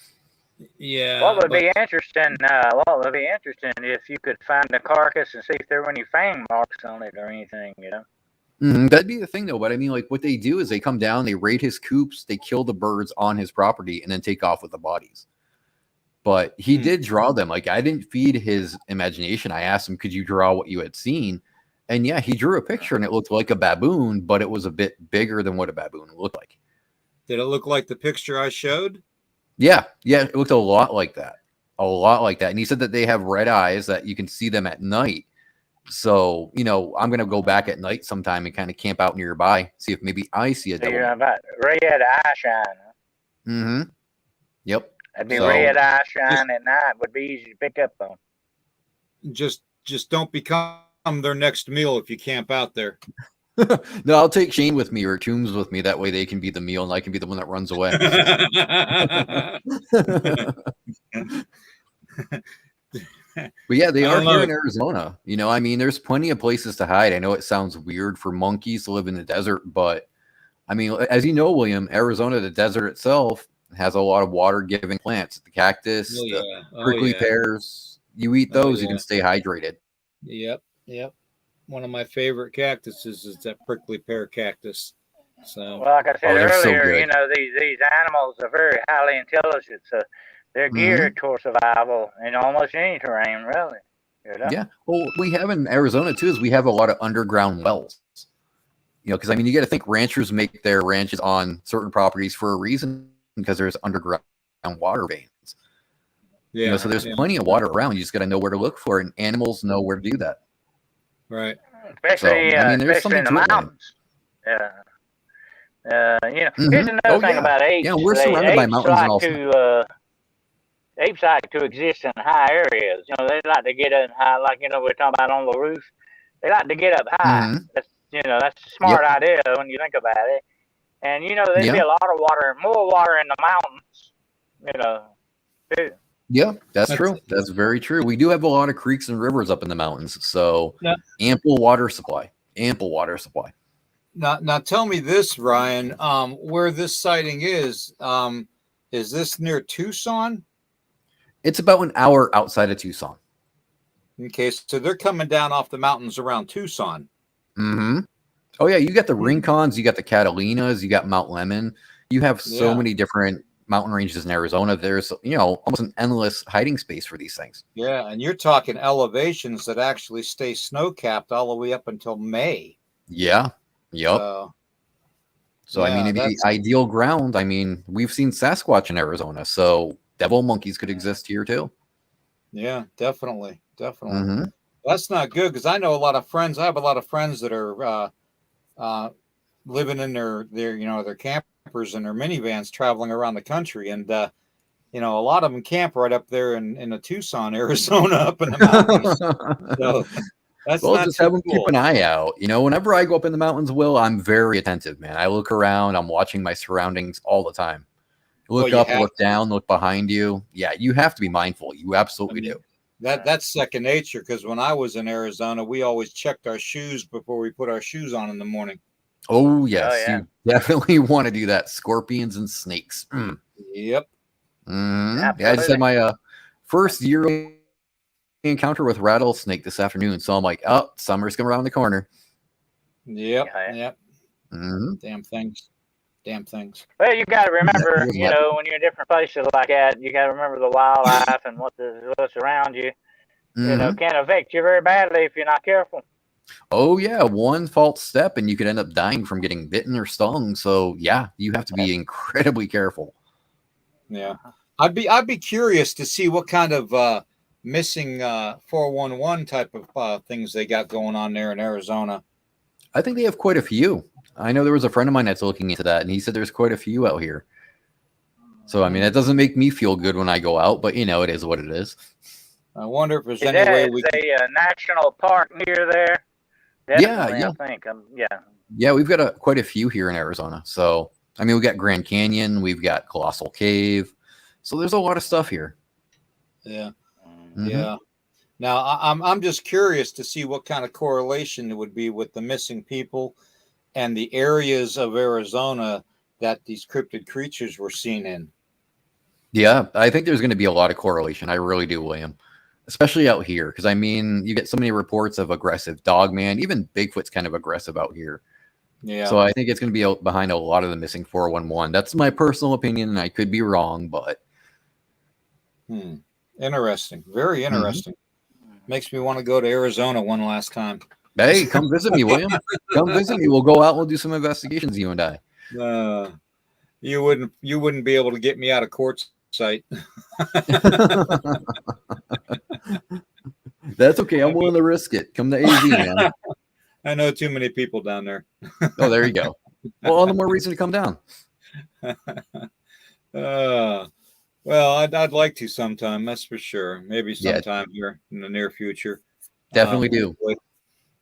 Yeah. What would be interesting if you could find the carcass and see if there were any fang marks on it or anything, That'd be the thing, though. But I mean, like, what they do is they come down, they raid his coops, they kill the birds on his property, and then take off with the bodies. But he did draw them. Like, I didn't feed his imagination. I asked him, could you draw what you had seen? And yeah, he drew a picture, and it looked like a baboon, but it was a bit bigger than what a baboon looked like. Did it look like the picture I showed? Yeah, it looked a lot like that. A lot like that. And he said that they have red eyes that you can see them at night. So, I'm going to go back at night sometime and kind of camp out nearby, see if maybe I see a So devil. you're about red eye shine. Mm-hmm. Yep. That'd be red eye shine at night. Would be easy to pick up on. Just don't become their next meal if you camp out there. No, I'll take Shane with me or Toombs with me. That way they can be the meal and I can be the one that runs away. But yeah, they are here in Arizona. There's plenty of places to hide. I know it sounds weird for monkeys to live in the desert, but as you know, William, Arizona, the desert itself has a lot of water-giving plants. The cactus, the prickly pears. You eat those, you can stay hydrated. Yep. One of my favorite cactuses is that prickly pear cactus. So, well, like I said earlier, so these animals are very highly intelligent, so they're geared towards survival in almost any terrain, really. Yeah. Well, we have in Arizona too is we have a lot of underground wells. Because you got to think ranchers make their ranches on certain properties for a reason because there's underground water veins. Yeah. So there's plenty of water around. You just got to know where to look for it, and animals know where to do that. Right. Especially, especially in the mountains. Here's another thing about apes. Yeah, we're surrounded by mountains apes like to exist in high areas. They like to get up high, like we're talking about on the roof. They like to get up high. That's that's a smart idea when you think about it. And there'd be a lot of water, more water in the mountains. Too. Yeah, that's true. That's very true. We do have a lot of creeks and rivers up in the mountains, so ample water supply. Now tell me this, Ryan. Where this sighting is this near Tucson? It's about an hour outside of Tucson. Okay, so they're coming down off the mountains around Tucson. Mm-hmm. Oh yeah, you got the Rincons, you got the Catalinas, you got Mount Lemmon. You have so many different mountain ranges in Arizona. There's almost an endless hiding space for these things. Yeah, and you're talking elevations that actually stay snow capped all the way up until May. Yeah. Yep. So it'd be ideal ground. We've seen Sasquatch in Arizona, so devil monkeys could exist here too. Yeah, definitely. Mm-hmm. That's not good because I know a lot of friends. I have a lot of friends that are living in their campers and their minivans traveling around the country, and a lot of them camp right up there in the Tucson, Arizona, up in the mountains. So that's just have them keep an eye out. Whenever I go up in the mountains, Will, I'm very attentive, man. I look around. I'm watching my surroundings all the time. Look up, look down, look behind you. Yeah, you have to be mindful. You absolutely do. That's second nature because when I was in Arizona, we always checked our shoes before we put our shoes on in the morning. Oh, yes. You definitely want to do that. Scorpions and snakes. Yep. Yeah, I just had my first year encounter with rattlesnake this afternoon. So I'm like, oh, summer's coming around the corner. Yep. Mm-hmm. Damn things. Well, you got to remember, when you're in different places like that, you got to remember the wildlife and what's around you. Can affect you very badly if you're not careful. Oh yeah, one false step and you could end up dying from getting bitten or stung. So yeah, you have to be incredibly careful. Yeah, I'd be curious to see what kind of missing 411 type of things they got going on there in Arizona. I think they have quite a few. I know there was a friend of mine that's looking into that, and he said there's quite a few out here. So that doesn't make me feel good when I go out, but it is what it is. I wonder if there's any way we can... a national park near there. Definitely, yeah. I think. Yeah, we've got quite a few here in Arizona. So, we got Grand Canyon, we've got Colossal Cave. So there's a lot of stuff here. Yeah. Mm-hmm. Yeah. Now, I'm just curious to see what kind of correlation it would be with the missing people and the areas of Arizona that these cryptid creatures were seen in. Yeah, I think there's going to be a lot of correlation. I really do, William. Especially out here, because you get so many reports of aggressive dogman. Even Bigfoot's kind of aggressive out here. Yeah. So I think it's going to be behind a lot of the missing 411. That's my personal opinion, and I could be wrong, but. Interesting. Very interesting. Makes me want to go to Arizona one last time. Hey, come visit me, William. Come visit me. We'll go out and we'll do some investigations, you and I. You wouldn't be able to get me out of court site. That's okay. I'm willing to risk it. Come to AZ, man. I know too many people down there. Oh, there you go. Well, all the more reason to come down. Well, I'd like to sometime. That's for sure. Maybe Yeah. sometime here in the near future. Definitely do.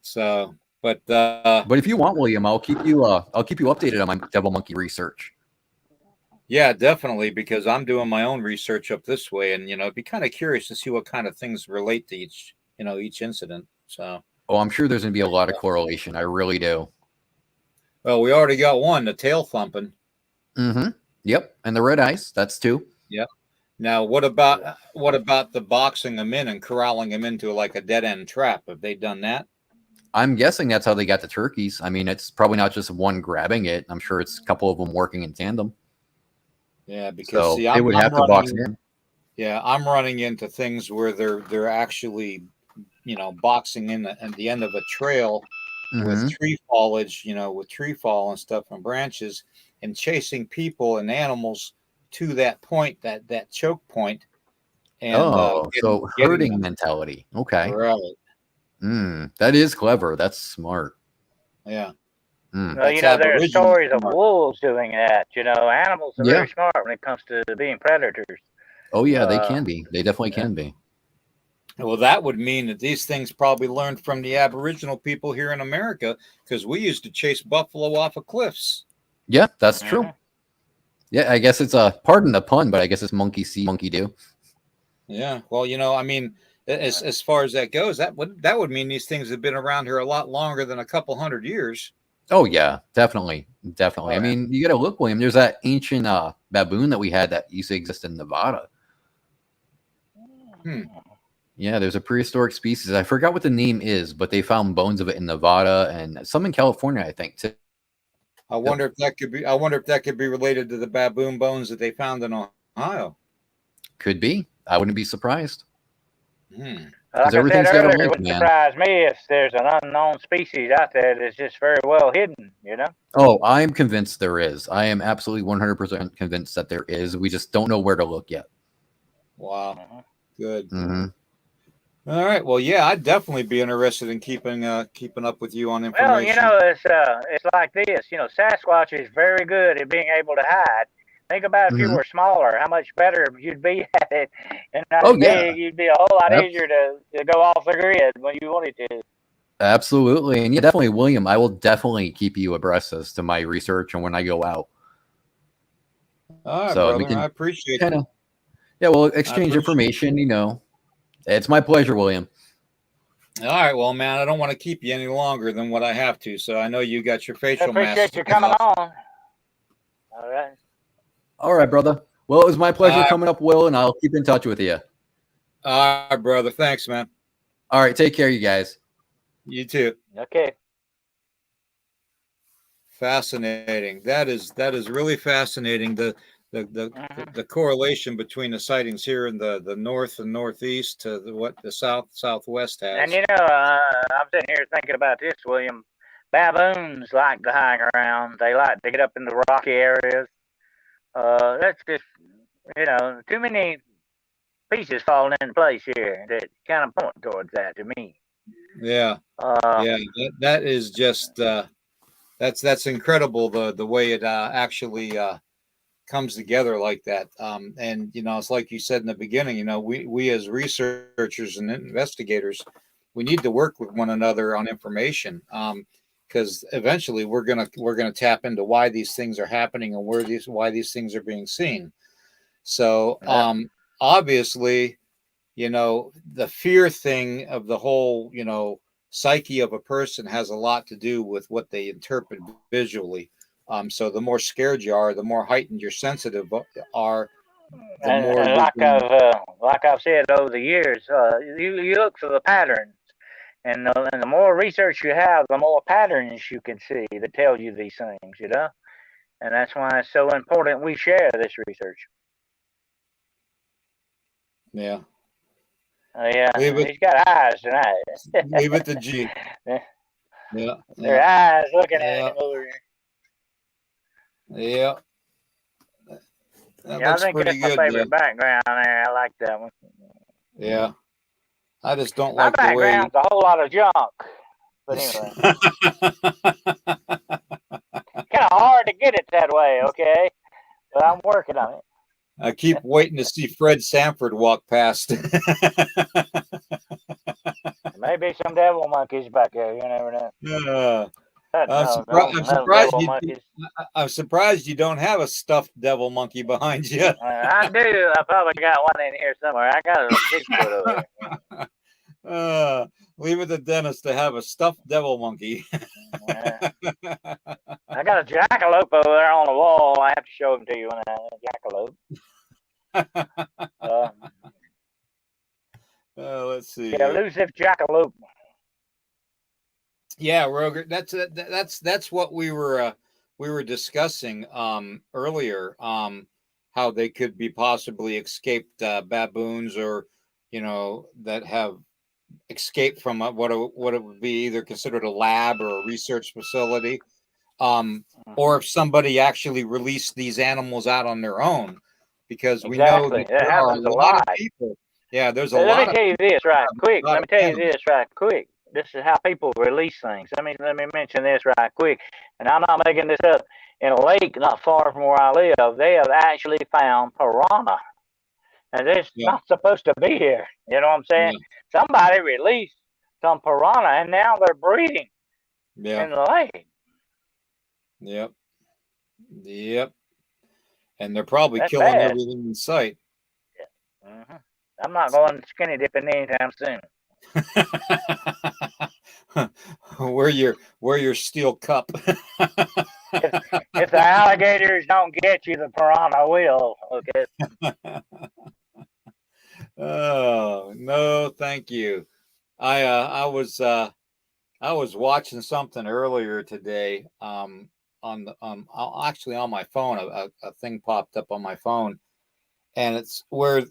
So, but if you want, William, I'll keep you updated on my devil monkey research. yeah, definitely, because I'm doing my own research up this way, and it'd be kind of curious to see what kind of things relate to each incident. So, oh, I'm sure there's gonna be a lot of correlation. I really do. Well, we already got one, the tail thumping. Mm-hmm. Yep, and the red eyes. That's two. Yep. Now, what about the boxing them in and corralling them into like a dead end trap? Have they done that? I'm guessing that's how they got the turkeys. I mean, it's probably not just one grabbing it. I'm sure it's a couple of them working in tandem. Yeah, because so they would have to box in. Yeah, I'm running into things where they're actually, boxing in at the end of a trail with tree foliage, with tree fall and stuff and branches, and chasing people and animals to that point, that choke point. And so herding mentality. Okay. Right. That is clever. That's smart. Yeah. Well, there are stories of wolves doing that. Animals are very smart when it comes to being predators. Oh, yeah, they can be. They definitely can be. Well, that would mean that these things probably learned from the Aboriginal people here in America, because we used to chase buffalo off of cliffs. Yeah, that's true. Yeah, I guess it's pardon the pun, but I guess it's monkey see, monkey do. Yeah. Well, I mean, as far as that goes, that would mean these things have been around here a lot longer than a couple hundred years. Oh, yeah, definitely. Oh, I mean, you got to look, William. There's that ancient baboon that we had that used to exist in Nevada. Yeah, there's a prehistoric species. I forgot what the name is, but they found bones of it in Nevada and some in California, I think, too. I wonder if that could be related to the baboon bones that they found in Ohio. Could be. I wouldn't be surprised. Like I said earlier, it wouldn't surprise me if there's an unknown species out there that's just very well hidden, Oh, I'm convinced there is. I am absolutely 100% convinced that there is. We just don't know where to look yet. Wow. Good. All right. Well, yeah, I'd definitely be interested in keeping up with you on information. Well, it's like this. Sasquatch is very good at being able to hide. Think about if you were smaller, how much better you'd be at it. And you'd be a whole lot easier to go off the grid when you wanted to. Absolutely. And yeah, definitely, William, I will definitely keep you abreast as to my research and when I go out. All right, so brother, I appreciate it. Yeah, we'll exchange information, It's my pleasure, William. All right, well, man, I don't want to keep you any longer than what I have to. So I know you got your facial mask. I appreciate you coming on. All right. All right, brother. Well, it was my pleasure coming up, Will, and I'll keep in touch with you. All right, brother. Thanks, man. All right, take care, you guys. You too. Okay. Fascinating. That is really fascinating. The correlation between the sightings here in the north and northeast to the southwest has. And I'm sitting here thinking about this, William. Baboons like to hang around. They like to get up in the rocky areas. That's just too many pieces falling into place here that kind of point towards that to me. Yeah. That is just that's incredible the way it actually comes together like that. And it's like you said in the beginning, we as researchers and investigators, we need to work with one another on information, because eventually we're gonna tap into why these things are happening and why these things are being seen. So obviously, the fear thing of the whole psyche of a person has a lot to do with what they interpret visually. So the more scared you are, the more heightened your sensitive are. Like I've said over the years, you look for the patterns, and the more research you have, the more patterns you can see that tell you these things, and that's why it's so important we share this research. Yeah. Yeah, he's got eyes tonight. Leave it to G. Yeah. Their eyes looking at him over here. Yeah. That Yeah, I looks think pretty that's my good. Yeah. favorite background there. I like that one. Yeah. I just don't My like the way. background's a whole lot of junk. But anyway, kind of hard to get it that way, okay? But I'm working on it. I keep waiting to see Fred Sanford walk past. Maybe some devil monkeys back there. You never know. I'm, No, I'm no surprised devil you. monkeys. I'm surprised you don't have a stuffed devil monkey behind you. I do. I probably got one in here somewhere. I got a Bigfoot over here. Leave it to Dennis to have a stuffed devil monkey. I got a jackalope over there on the wall. I have to show him to you when I jackalope. Let's see. Yeah, elusive jackalope. Yeah, Roger. That's what we were discussing earlier. How they could be possibly escaped baboons, or that have escaped from what it would be either considered a lab or a research facility, or if somebody actually released these animals out on their own, because we know that there are a lot of people. Yeah, there's a lot. Let me tell you this right quick. Let me tell you this right quick. This is how people release things. Let me mention this right quick. And I'm not making this up. In a lake not far from where I live, they have actually found piranha. And it's not supposed to be here. You know what I'm saying? Yeah. Somebody released some piranha, and now they're breeding in the lake. Yep. And they're probably killing everything in sight. Yeah. I'm not going skinny dipping anytime soon. Wear your steel cup. if the alligators don't get you, the piranha will. Okay. Oh no, thank you. I was watching something earlier today. Actually on my phone, a thing popped up on my phone, and it's where.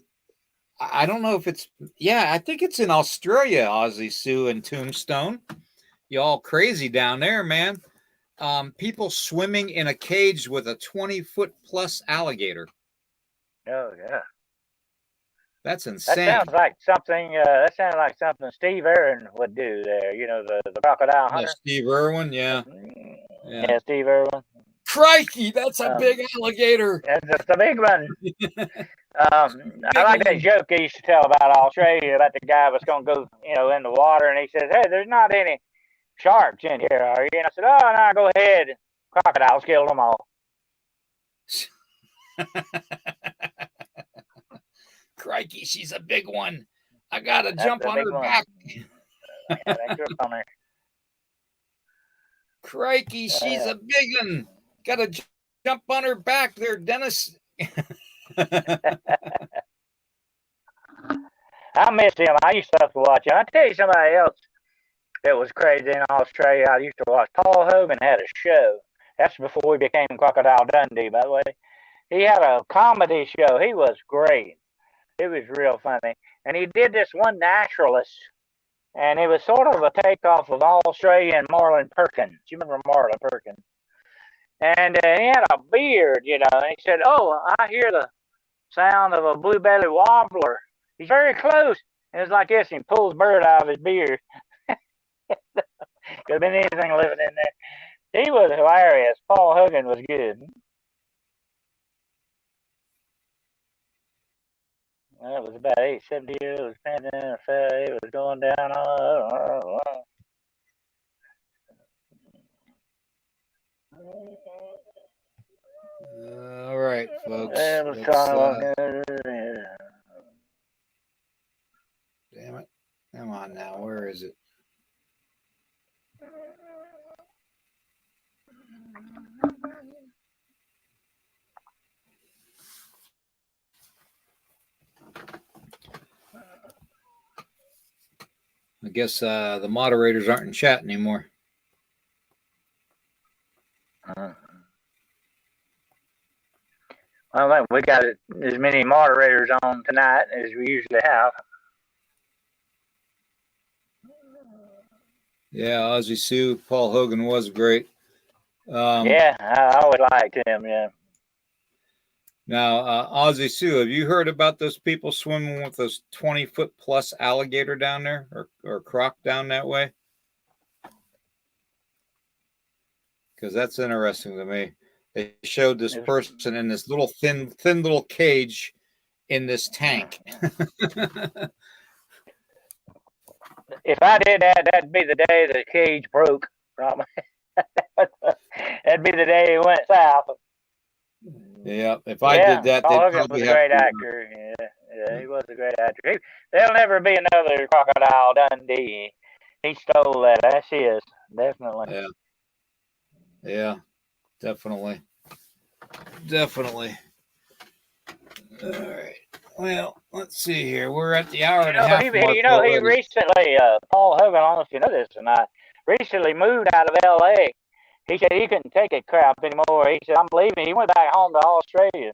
I don't know if it's, I think it's in Australia, Aussie Sue and Tombstone. You all crazy down there, man. People swimming in a cage with a 20-foot plus alligator. Oh, yeah. That's insane. That sounds like something Steve Irwin would do there. You know, the crocodile hunter. Yeah, Steve Irwin, yeah, Steve Irwin. Crikey, that's a big alligator. That's a big one. I like that joke he used to tell about Australia, about the guy was going to go, in the water, and he says, "Hey, there's not any sharks in here, are you?" And I said, "Oh, no, go ahead. Crocodiles killed them all." Crikey, she's a big one. I gotta jump on her back. On her. Crikey, she's a big one. Gotta jump on her back there, Dennis. I missed him. I used to have to watch him. I tell you somebody else that was crazy in Australia. I used to watch. Paul Hogan had a show. That's before he became Crocodile Dundee, by the way. He had a comedy show. He was great. It was real funny. And he did this one naturalist. And it was sort of a takeoff of Australian Marlon Perkins. You remember Marlon Perkins? And he had a beard, and he said, "Oh, I hear the sound of a blue-bellied warbler. He's very close." And it's like this, and he pulls bird out of his beard. Could have been anything living in there. He was hilarious. Paul Hogan was good. That was about 870 years. It was pandemic. It was going down. All right, folks. Damn it. Come on now. Where is it? I guess the moderators aren't in chat anymore. Well, we got as many moderators on tonight as we usually have. Yeah, Ozzy Sue, Paul Hogan was great. I always liked him. Yeah. Now, Aussie Sue, have you heard about those people swimming with those 20-foot plus alligator down there, or croc down that way? Because that's interesting to me. They showed this person in this little thin little cage in this tank. If I did that, that'd be the day the cage broke. Probably. That'd be the day it went south. Yeah, if I did that, Paul they'd Hogan probably was a have great to, actor. Yeah, he was a great actor. There'll never be another Crocodile Dundee. He stole that. That's his, definitely. Yeah, definitely. All right. Well, let's see here. We're at the hour and a half mark He recently, Paul Hogan, I don't know if you know this or not, recently moved out of L.A. He said he couldn't take a crap anymore. He said, I'm leaving. He went back home to Australia.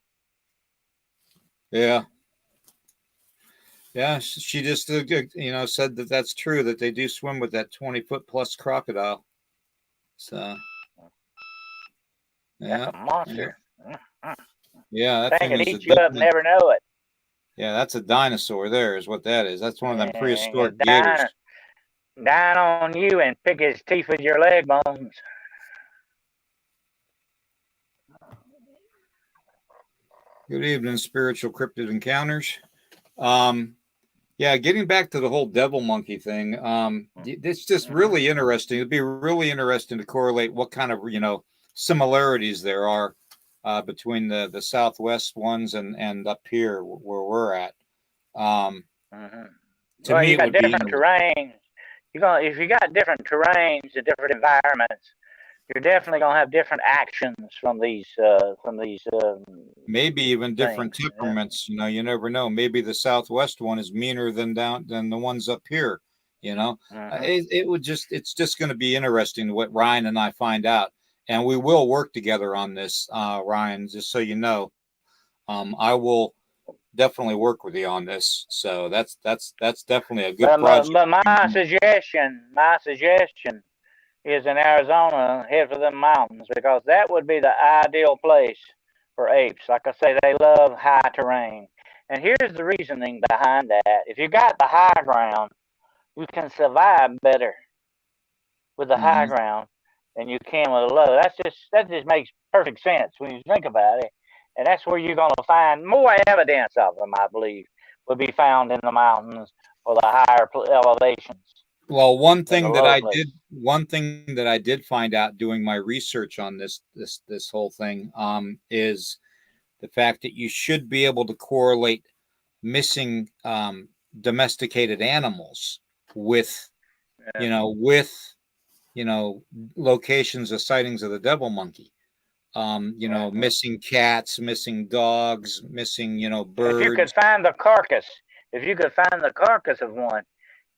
Yeah. Yeah, she just, said that that's true, that they do swim with that 20-foot plus crocodile. So, yeah. That's a monster. Yeah, that thing could is eat you up, never know it. Yeah, that's a dinosaur there is what that is. That's one of them prehistoric gators. Dine on you and pick his teeth with your leg bones. Good evening, spiritual cryptid encounters. Yeah, getting back to the whole devil monkey thing, it's just really interesting. It'd be really interesting to correlate what kind of, similarities there are between the Southwest ones and up here where we're at. To me, you got different terrains. If you got different terrains and different environments, you're definitely gonna have different actions from these. Maybe even different temperaments. Yeah. You never know. Maybe the Southwest one is meaner than the ones up here. It's just going to be interesting what Ryan and I find out, and we will work together on this, Ryan. Just so you know, I will definitely work with you on this. So that's definitely a good project. But my suggestion is in Arizona, head for the mountains, because that would be the ideal place for apes. Like I say, they love high terrain. And here's the reasoning behind that. If you got the high ground, you can survive better with the high ground than you can with the low. That just makes perfect sense when you think about it. And that's where you're going to find more evidence of them, I believe, will be found in the mountains or the higher elevations. Well, one thing that I did find out doing my research on this whole thing is the fact that you should be able to correlate missing domesticated animals with locations of sightings of the devil monkey. Missing cats, missing dogs, missing birds. If you could find the carcass of one,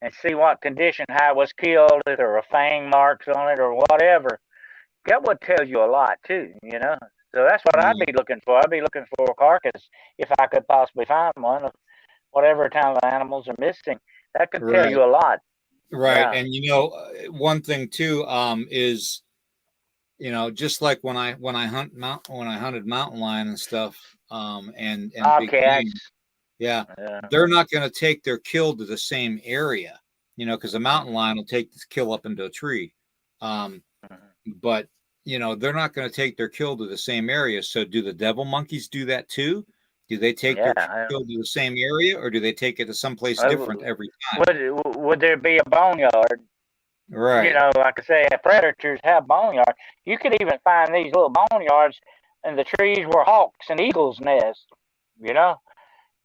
and see what condition, how it was killed, if there were fang marks on it or whatever, that would tell you a lot too, So that's what I'd be looking for. I'd be looking for a carcass if I could possibly find one of whatever kind of animals are missing. That could tell you a lot. Right. Yeah. And one thing too is just like when I hunted mountain lion and stuff, and bobcats. Yeah, they're not going to take their kill to the same area, because a mountain lion will take this kill up into a tree. But, they're not going to take their kill to the same area. So do the devil monkeys do that too? Do they take their kill to the same area, or do they take it to someplace different every time? Would there be a boneyard? Right. Like I say, predators have boneyards. You could even find these little boneyards in the trees where hawks and eagles nest,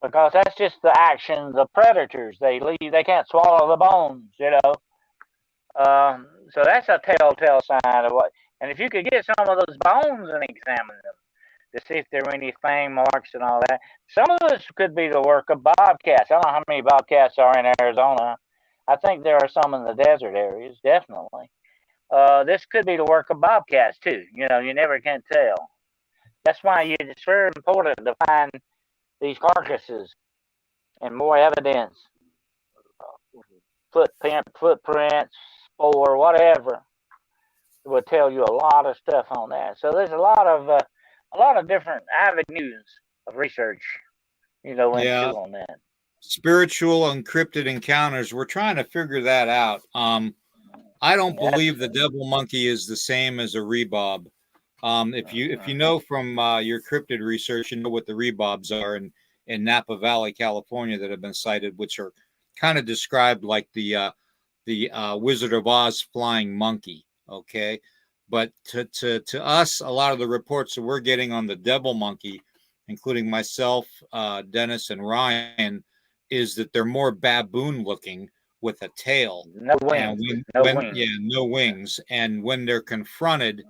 because that's just the actions of predators. They can't swallow the bones, So that's a telltale sign of what. And if you could get some of those bones and examine them to see if there are any fang marks and all that, some of this could be the work of bobcats. I don't know how many bobcats are in Arizona. I think there are some in the desert areas, definitely. This could be the work of bobcats too. You never can tell. That's why it's very important to find these carcasses and more evidence, footprints, spoor, whatever, will tell you a lot of stuff on that. So there's a lot of different avenues of research you go into Yeah. on that. Spiritual encrypted encounters. We're trying to figure that out. I don't believe the devil monkey is the same as a rebob. If you know from your cryptid research, you know what the rebobs are in Napa Valley, California, that have been cited, which are kind of described like the Wizard of Oz flying monkey. Okay, but to us, a lot of the reports that we're getting on the devil monkey, including myself, Dennis, and Ryan, is that they're more baboon looking with a tail. No wings. No wings. And when they're confronted,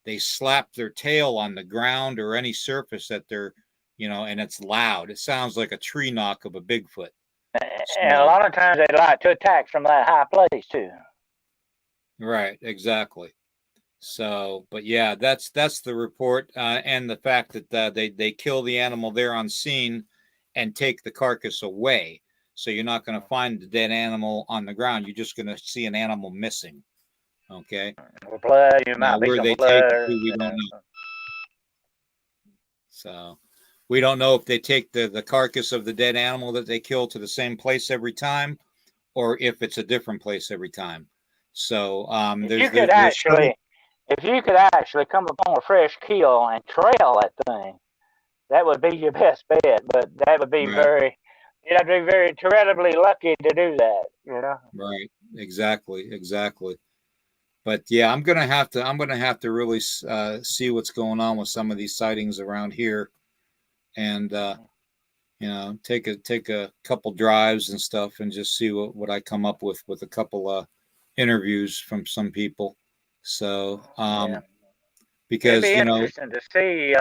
they slap their tail on the ground or any surface that they're, and it's loud. It sounds like a tree knock of a Bigfoot. And a lot of times they like to attack from that high place too. Right, exactly. So, but yeah, that's the report, and the fact that they kill the animal there on scene and take the carcass away. So you're not going to find the dead animal on the ground. You're just going to see an animal missing. Okay. Or blood, you might be where some they blood. take it to, we don't know. So we don't know if they take the carcass of the dead animal that they kill to the same place every time, or if it's a different place every time. So if you could actually come upon a fresh kill and trail that thing, that would be your best bet. But that would be you'd have to be very terribly lucky to do that. Right. Exactly. But yeah, I'm gonna have to really see what's going on with some of these sightings around here, and take a couple drives and stuff, and just see what I come up with a couple of interviews from some people. So because it'd be interesting to see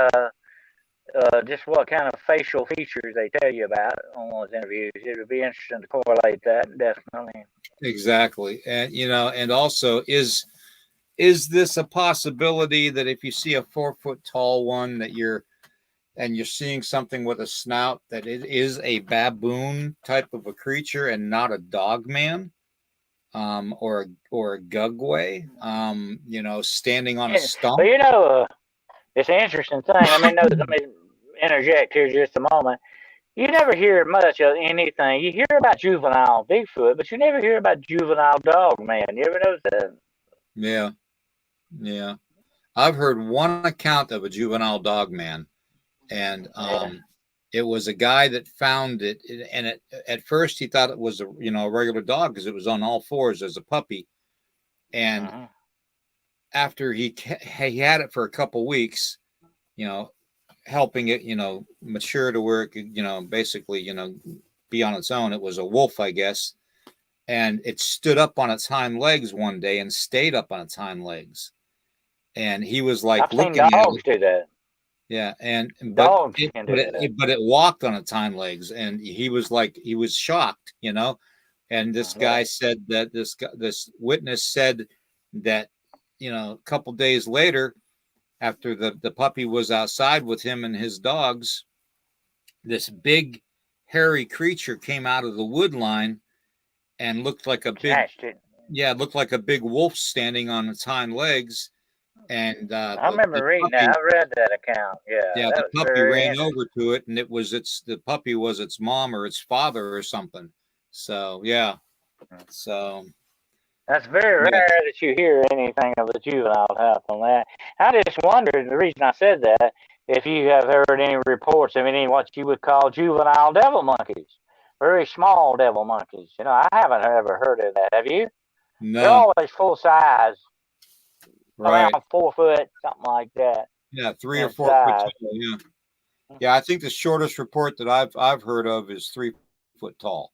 just what kind of facial features they tell you about on those interviews. It would be interesting to correlate that, definitely. Exactly, and also is this a possibility that if you see a 4 foot tall one that you're seeing something with a snout, that it is a baboon type of a creature and not a dog man, or a gugway, standing on a stump? But it's an interesting thing. Let me interject here just a moment. You never hear much of anything. You hear about juvenile Bigfoot, but you never hear about juvenile dog man. You ever notice that? Yeah. I've heard one account of a juvenile dog man, and it was a guy that found it, and at first he thought it was a regular dog because it was on all fours as a puppy, and after he had it for a couple weeks, helping it mature to where it could basically be on its own. It was a wolf, I guess, and it stood up on its hind legs one day and stayed up on its hind legs, and he was like I've seen dogs do that. Yeah, but it walked on its hind legs, and he was shocked, And this guy said that this witness said that a couple days later, after the puppy was outside with him and his dogs, this big hairy creature came out of the wood line and looked like a big wolf standing on its hind legs. And I remember reading that. I read that account. Yeah, the puppy ran over to it, and the puppy was its mom or its father or something. So yeah, so that's very rare that you hear anything of the juvenile type on that. I just wondered, the reason I said that, if you have heard any reports of any what you would call juvenile devil monkeys, very small devil monkeys. I haven't ever heard of that. Have you? No. They're always full size. Right. Around 4 foot, something like that. Yeah, 3 or 4 foot tall. Yeah. I think the shortest report that I've heard of is 3 foot tall.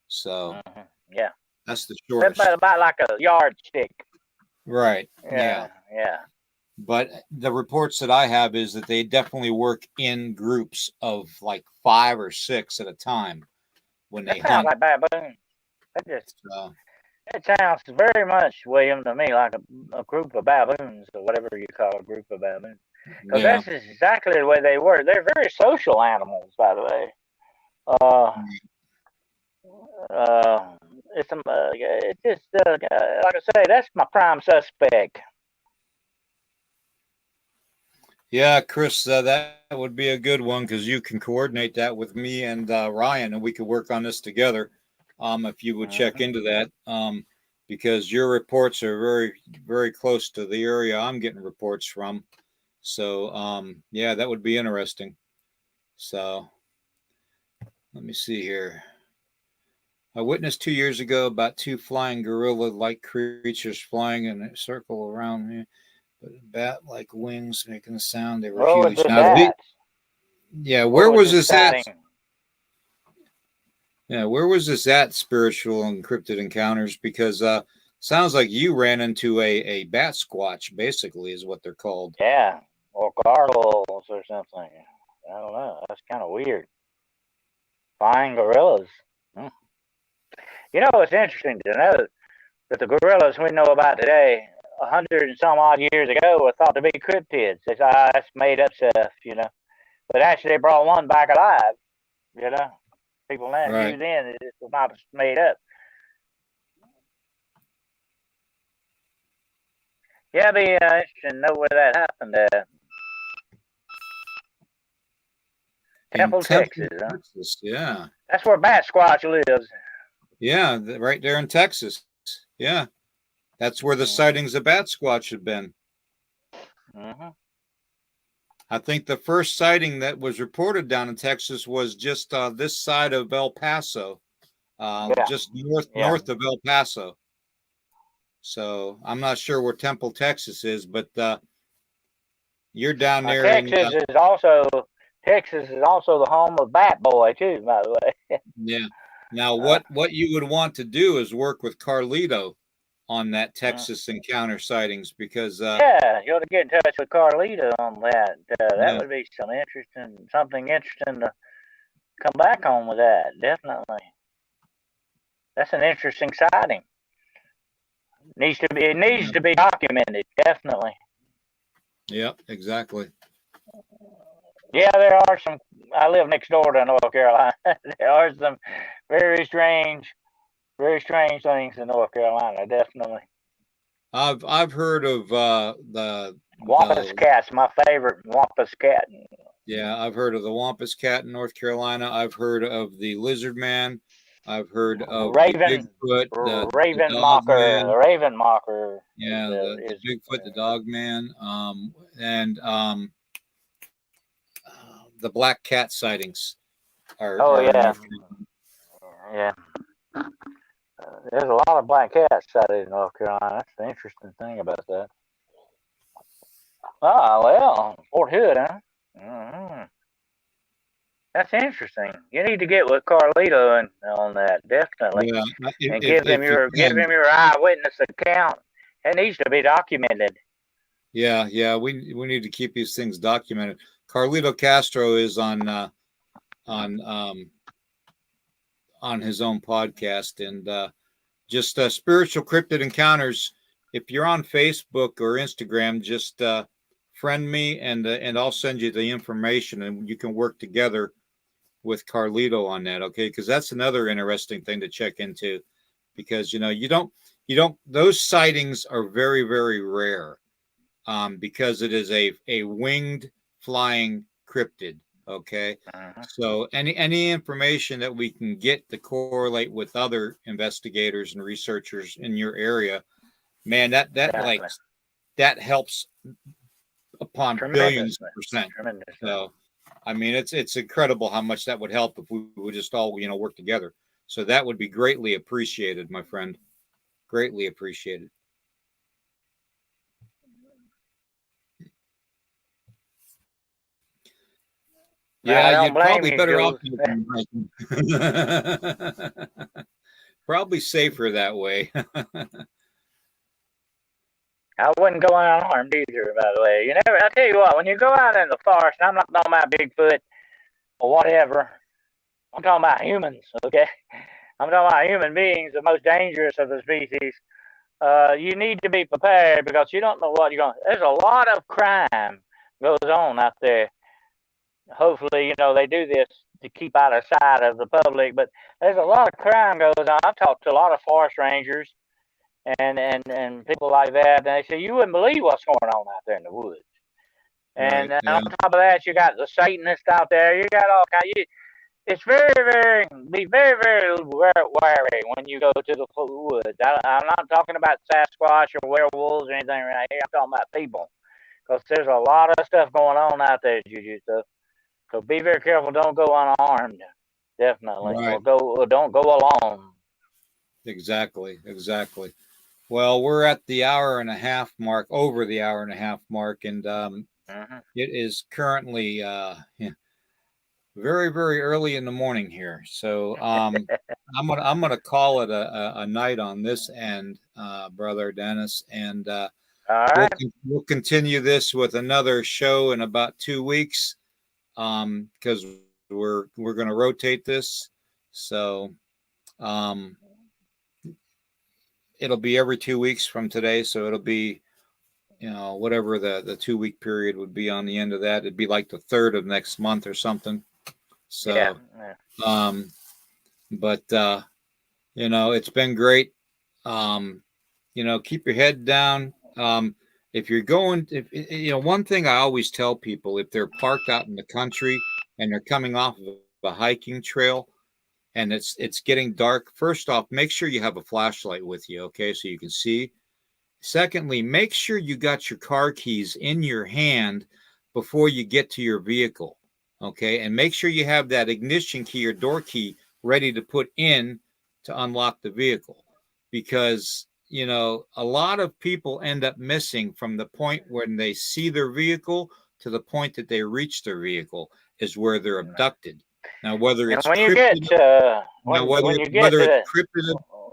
So yeah, that's the shortest. That's about like a yardstick. Right. Yeah. But the reports that I have is that they definitely work in groups of like 5 or 6 at a time when they hunt. Like baboons. It sounds very much, William, to me like a group of baboons, or whatever you call a group of baboons. Because that's exactly the way they were. They're very social animals, by the way. It's just like I say, that's my prime suspect. Yeah, Chris, that would be a good one because you can coordinate that with me and Ryan, and we could work on this together. If you would check into that, because your reports are very, very close to the area I'm getting reports from. So, yeah, that would be interesting. So, let me see here. I witnessed 2 years ago about two flying gorilla-like creatures flying in a circle around me, but bat-like wings making a sound. They were Oh, huge. it's the Now, bats. yeah, where was this at? sighting? Yeah, where was this at? Spiritual and Cryptid Encounters, because sounds like you ran into a bat squatch, basically, is what they're called. Yeah, or gargoyles or something. I don't know. That's kind of weird. Flying gorillas. Hmm. You know, it's interesting to know that the gorillas we know about today, 100 and some odd years ago, were thought to be cryptids. It's that's made up stuff, you know. But actually, they brought one back alive. You know, people knew then that it was not made up. Yeah, it'd be interesting to know where that happened. Temple, Texas. Texas, yeah. That's where Bat Squatch lives. Yeah, right there in Texas. Yeah, that's where the sightings of Bat Squatch have been. Mm-hmm. I think the first sighting that was reported down in Texas was just this side of El Paso, just north of El Paso. So I'm not sure where Temple, Texas is, but you're down there. Texas is also the home of Bat Boy too, by the way. Yeah. Now, what you would want to do is work with Carlito on that Texas encounter sightings, because yeah, you ought to get in touch with Carlito on that. That would be something interesting to come back on with that. Definitely, that's an interesting sighting. It needs to be documented. Definitely. Yep, exactly. Yeah, there are some. I live next door to North Carolina. There are some very strange things in North Carolina. Definitely. I've heard of the Wampus cat's my favorite. Wampus cat. Yeah, I've heard of the Wampus cat in North Carolina. I've heard of the lizard man. I've heard of Raven, the Bigfoot, Raven the Mocker. man. The Raven Mocker. Yeah, the Bigfoot, the dog man, and the black cat sightings are. Yeah. There's a lot of black cats sighted in North Carolina. That's the interesting thing about that. Well, Fort Hood, huh? Mm-hmm. That's interesting. You need to get with Carlito on that, definitely, and give him your eyewitness account. It needs to be documented. Yeah, we need to keep these things documented. Carlito Castro is on his own podcast, and just Spiritual Cryptid Encounters. If you're on Facebook or Instagram, just friend me, and I'll send you the information, and you can work together with Carlito on that, okay? Because that's another interesting thing to check into, because you don't those sightings are very, very rare, because it is a winged flying cryptid, okay? So any information that we can get to correlate with other investigators and researchers in your area, man, that helps upon billions of percent. So I mean, it's incredible how much that would help if we would just all work together. So that would be greatly appreciated, my friend. Greatly appreciated. Yeah, you'd probably better off. Probably safer that way. I wouldn't go unarmed either, by the way. I tell you what, when you go out in the forest, and I'm not talking about Bigfoot or whatever, I'm talking about humans, okay? I'm talking about human beings, the most dangerous of the species. You need to be prepared, because you don't know what you're going to. There's a lot of crime goes on out there. Hopefully, they do this to keep out of sight of the public, but there's a lot of crime goes on. I've talked to a lot of forest rangers and people like that, and they say you wouldn't believe what's going on out there in the woods. And Right. Yeah. on top of that, you got the Satanists out there. You got all kinds. It's be very wary when you go to the woods. I'm not talking about Sasquatch or werewolves or anything right here. I'm talking about people, because there's a lot of stuff going on out there, Juju. So be very careful. Don't go unarmed, definitely, Right. or don't go alone. Exactly. Exactly. Well, we're at the hour and a half mark, over the hour and a half mark, and it is currently very, very early in the morning here. So I'm gonna call it a night on this end, brother Dennis, and All right. we'll continue this with another show in about 2 weeks, because we're gonna rotate this. So it'll be every 2 weeks from today. So it'll be, whatever the 2 week period would be on the end of that. It'd be like the 3rd of next month or something. So, yeah. but it's been great. Keep your head down. If you're going, one thing I always tell people, if they're parked out in the country and they're coming off of a hiking trail and it's getting dark, first off, make sure you have a flashlight with you, okay, so you can see. Secondly, make sure you got your car keys in your hand before you get to your vehicle, okay, and make sure you have that ignition key or door key ready to put in to unlock the vehicle, because a lot of people end up missing from the point when they see their vehicle to the point that they reach their vehicle is where they're abducted. Now, whether it's cryptid,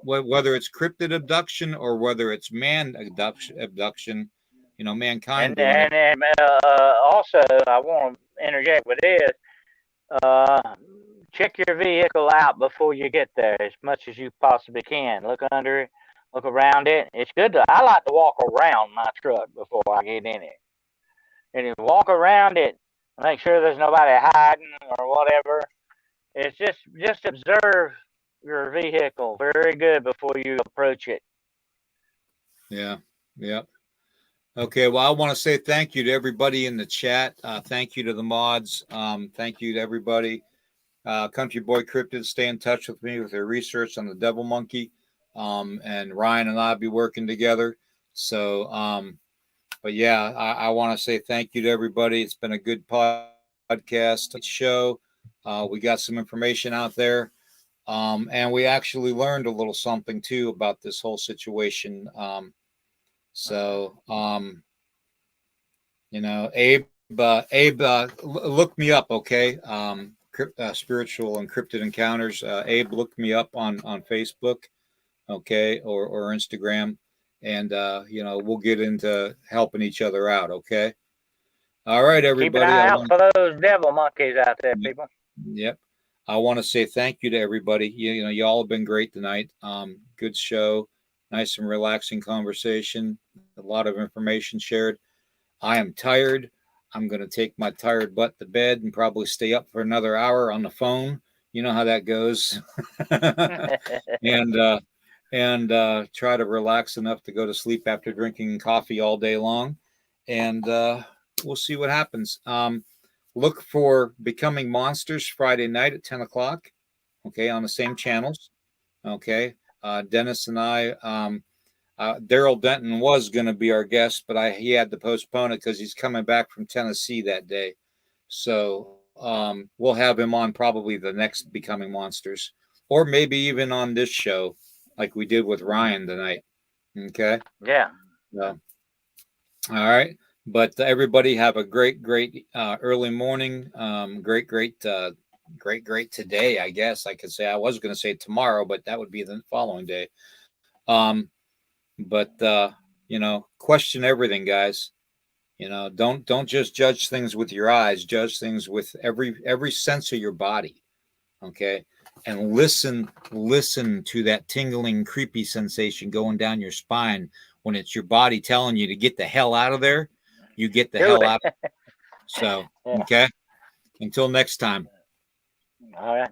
whether it's cryptid abduction or whether it's man abduction, mankind doing it. And also, I want to interject with this. Check your vehicle out before you get there as much as you possibly can. Look under it, look around it. It's good I like to walk around my truck before I get in it. And you walk around it, make sure there's nobody hiding or whatever. It's just observe your vehicle very good before you approach it. Yeah. Okay, well, I want to say thank you to everybody in the chat. Thank you to the mods. Thank you to everybody. Country Boy Cryptid, stay in touch with me with their research on the devil monkey. And Ryan and I'll be working together. So, but yeah, I want to say thank you to everybody. It's been a good podcast show. We got some information out there. And we actually learned a little something too about this whole situation. Abe, look me up, okay? Spiritual and Cryptid Encounters. Abe, look me up on Facebook, okay, or Instagram, and we'll get into helping each other out, okay? All right, everybody. Keep an eye out for those devil monkeys out there, people. Yep. I want to say thank you to everybody. Y'all have been great tonight. Good show, nice and relaxing conversation, a lot of information shared. I am tired. I'm going to take my tired butt to bed and probably stay up for another hour on the phone. You know how that goes. and try to relax enough to go to sleep after drinking coffee all day long. And we'll see what happens. Look for Becoming Monsters Friday night at 10 o'clock. Okay, on the same channels. Okay. Dennis and I, Daryl Denton was going to be our guest, but he had to postpone it because he's coming back from Tennessee that day. So we'll have him on probably the next Becoming Monsters, or maybe even on this show like we did with Ryan tonight. Okay. Yeah. All right. But everybody have a great early morning. Great today, I guess I could say. I was going to say tomorrow, but that would be the following day. But question everything, guys. Don't just judge things with your eyes. Judge things with every sense of your body. Okay, and listen to that tingling, creepy sensation going down your spine when it's your body telling you to get the hell out of there. You get the hell out. So, okay. Until next time. All right.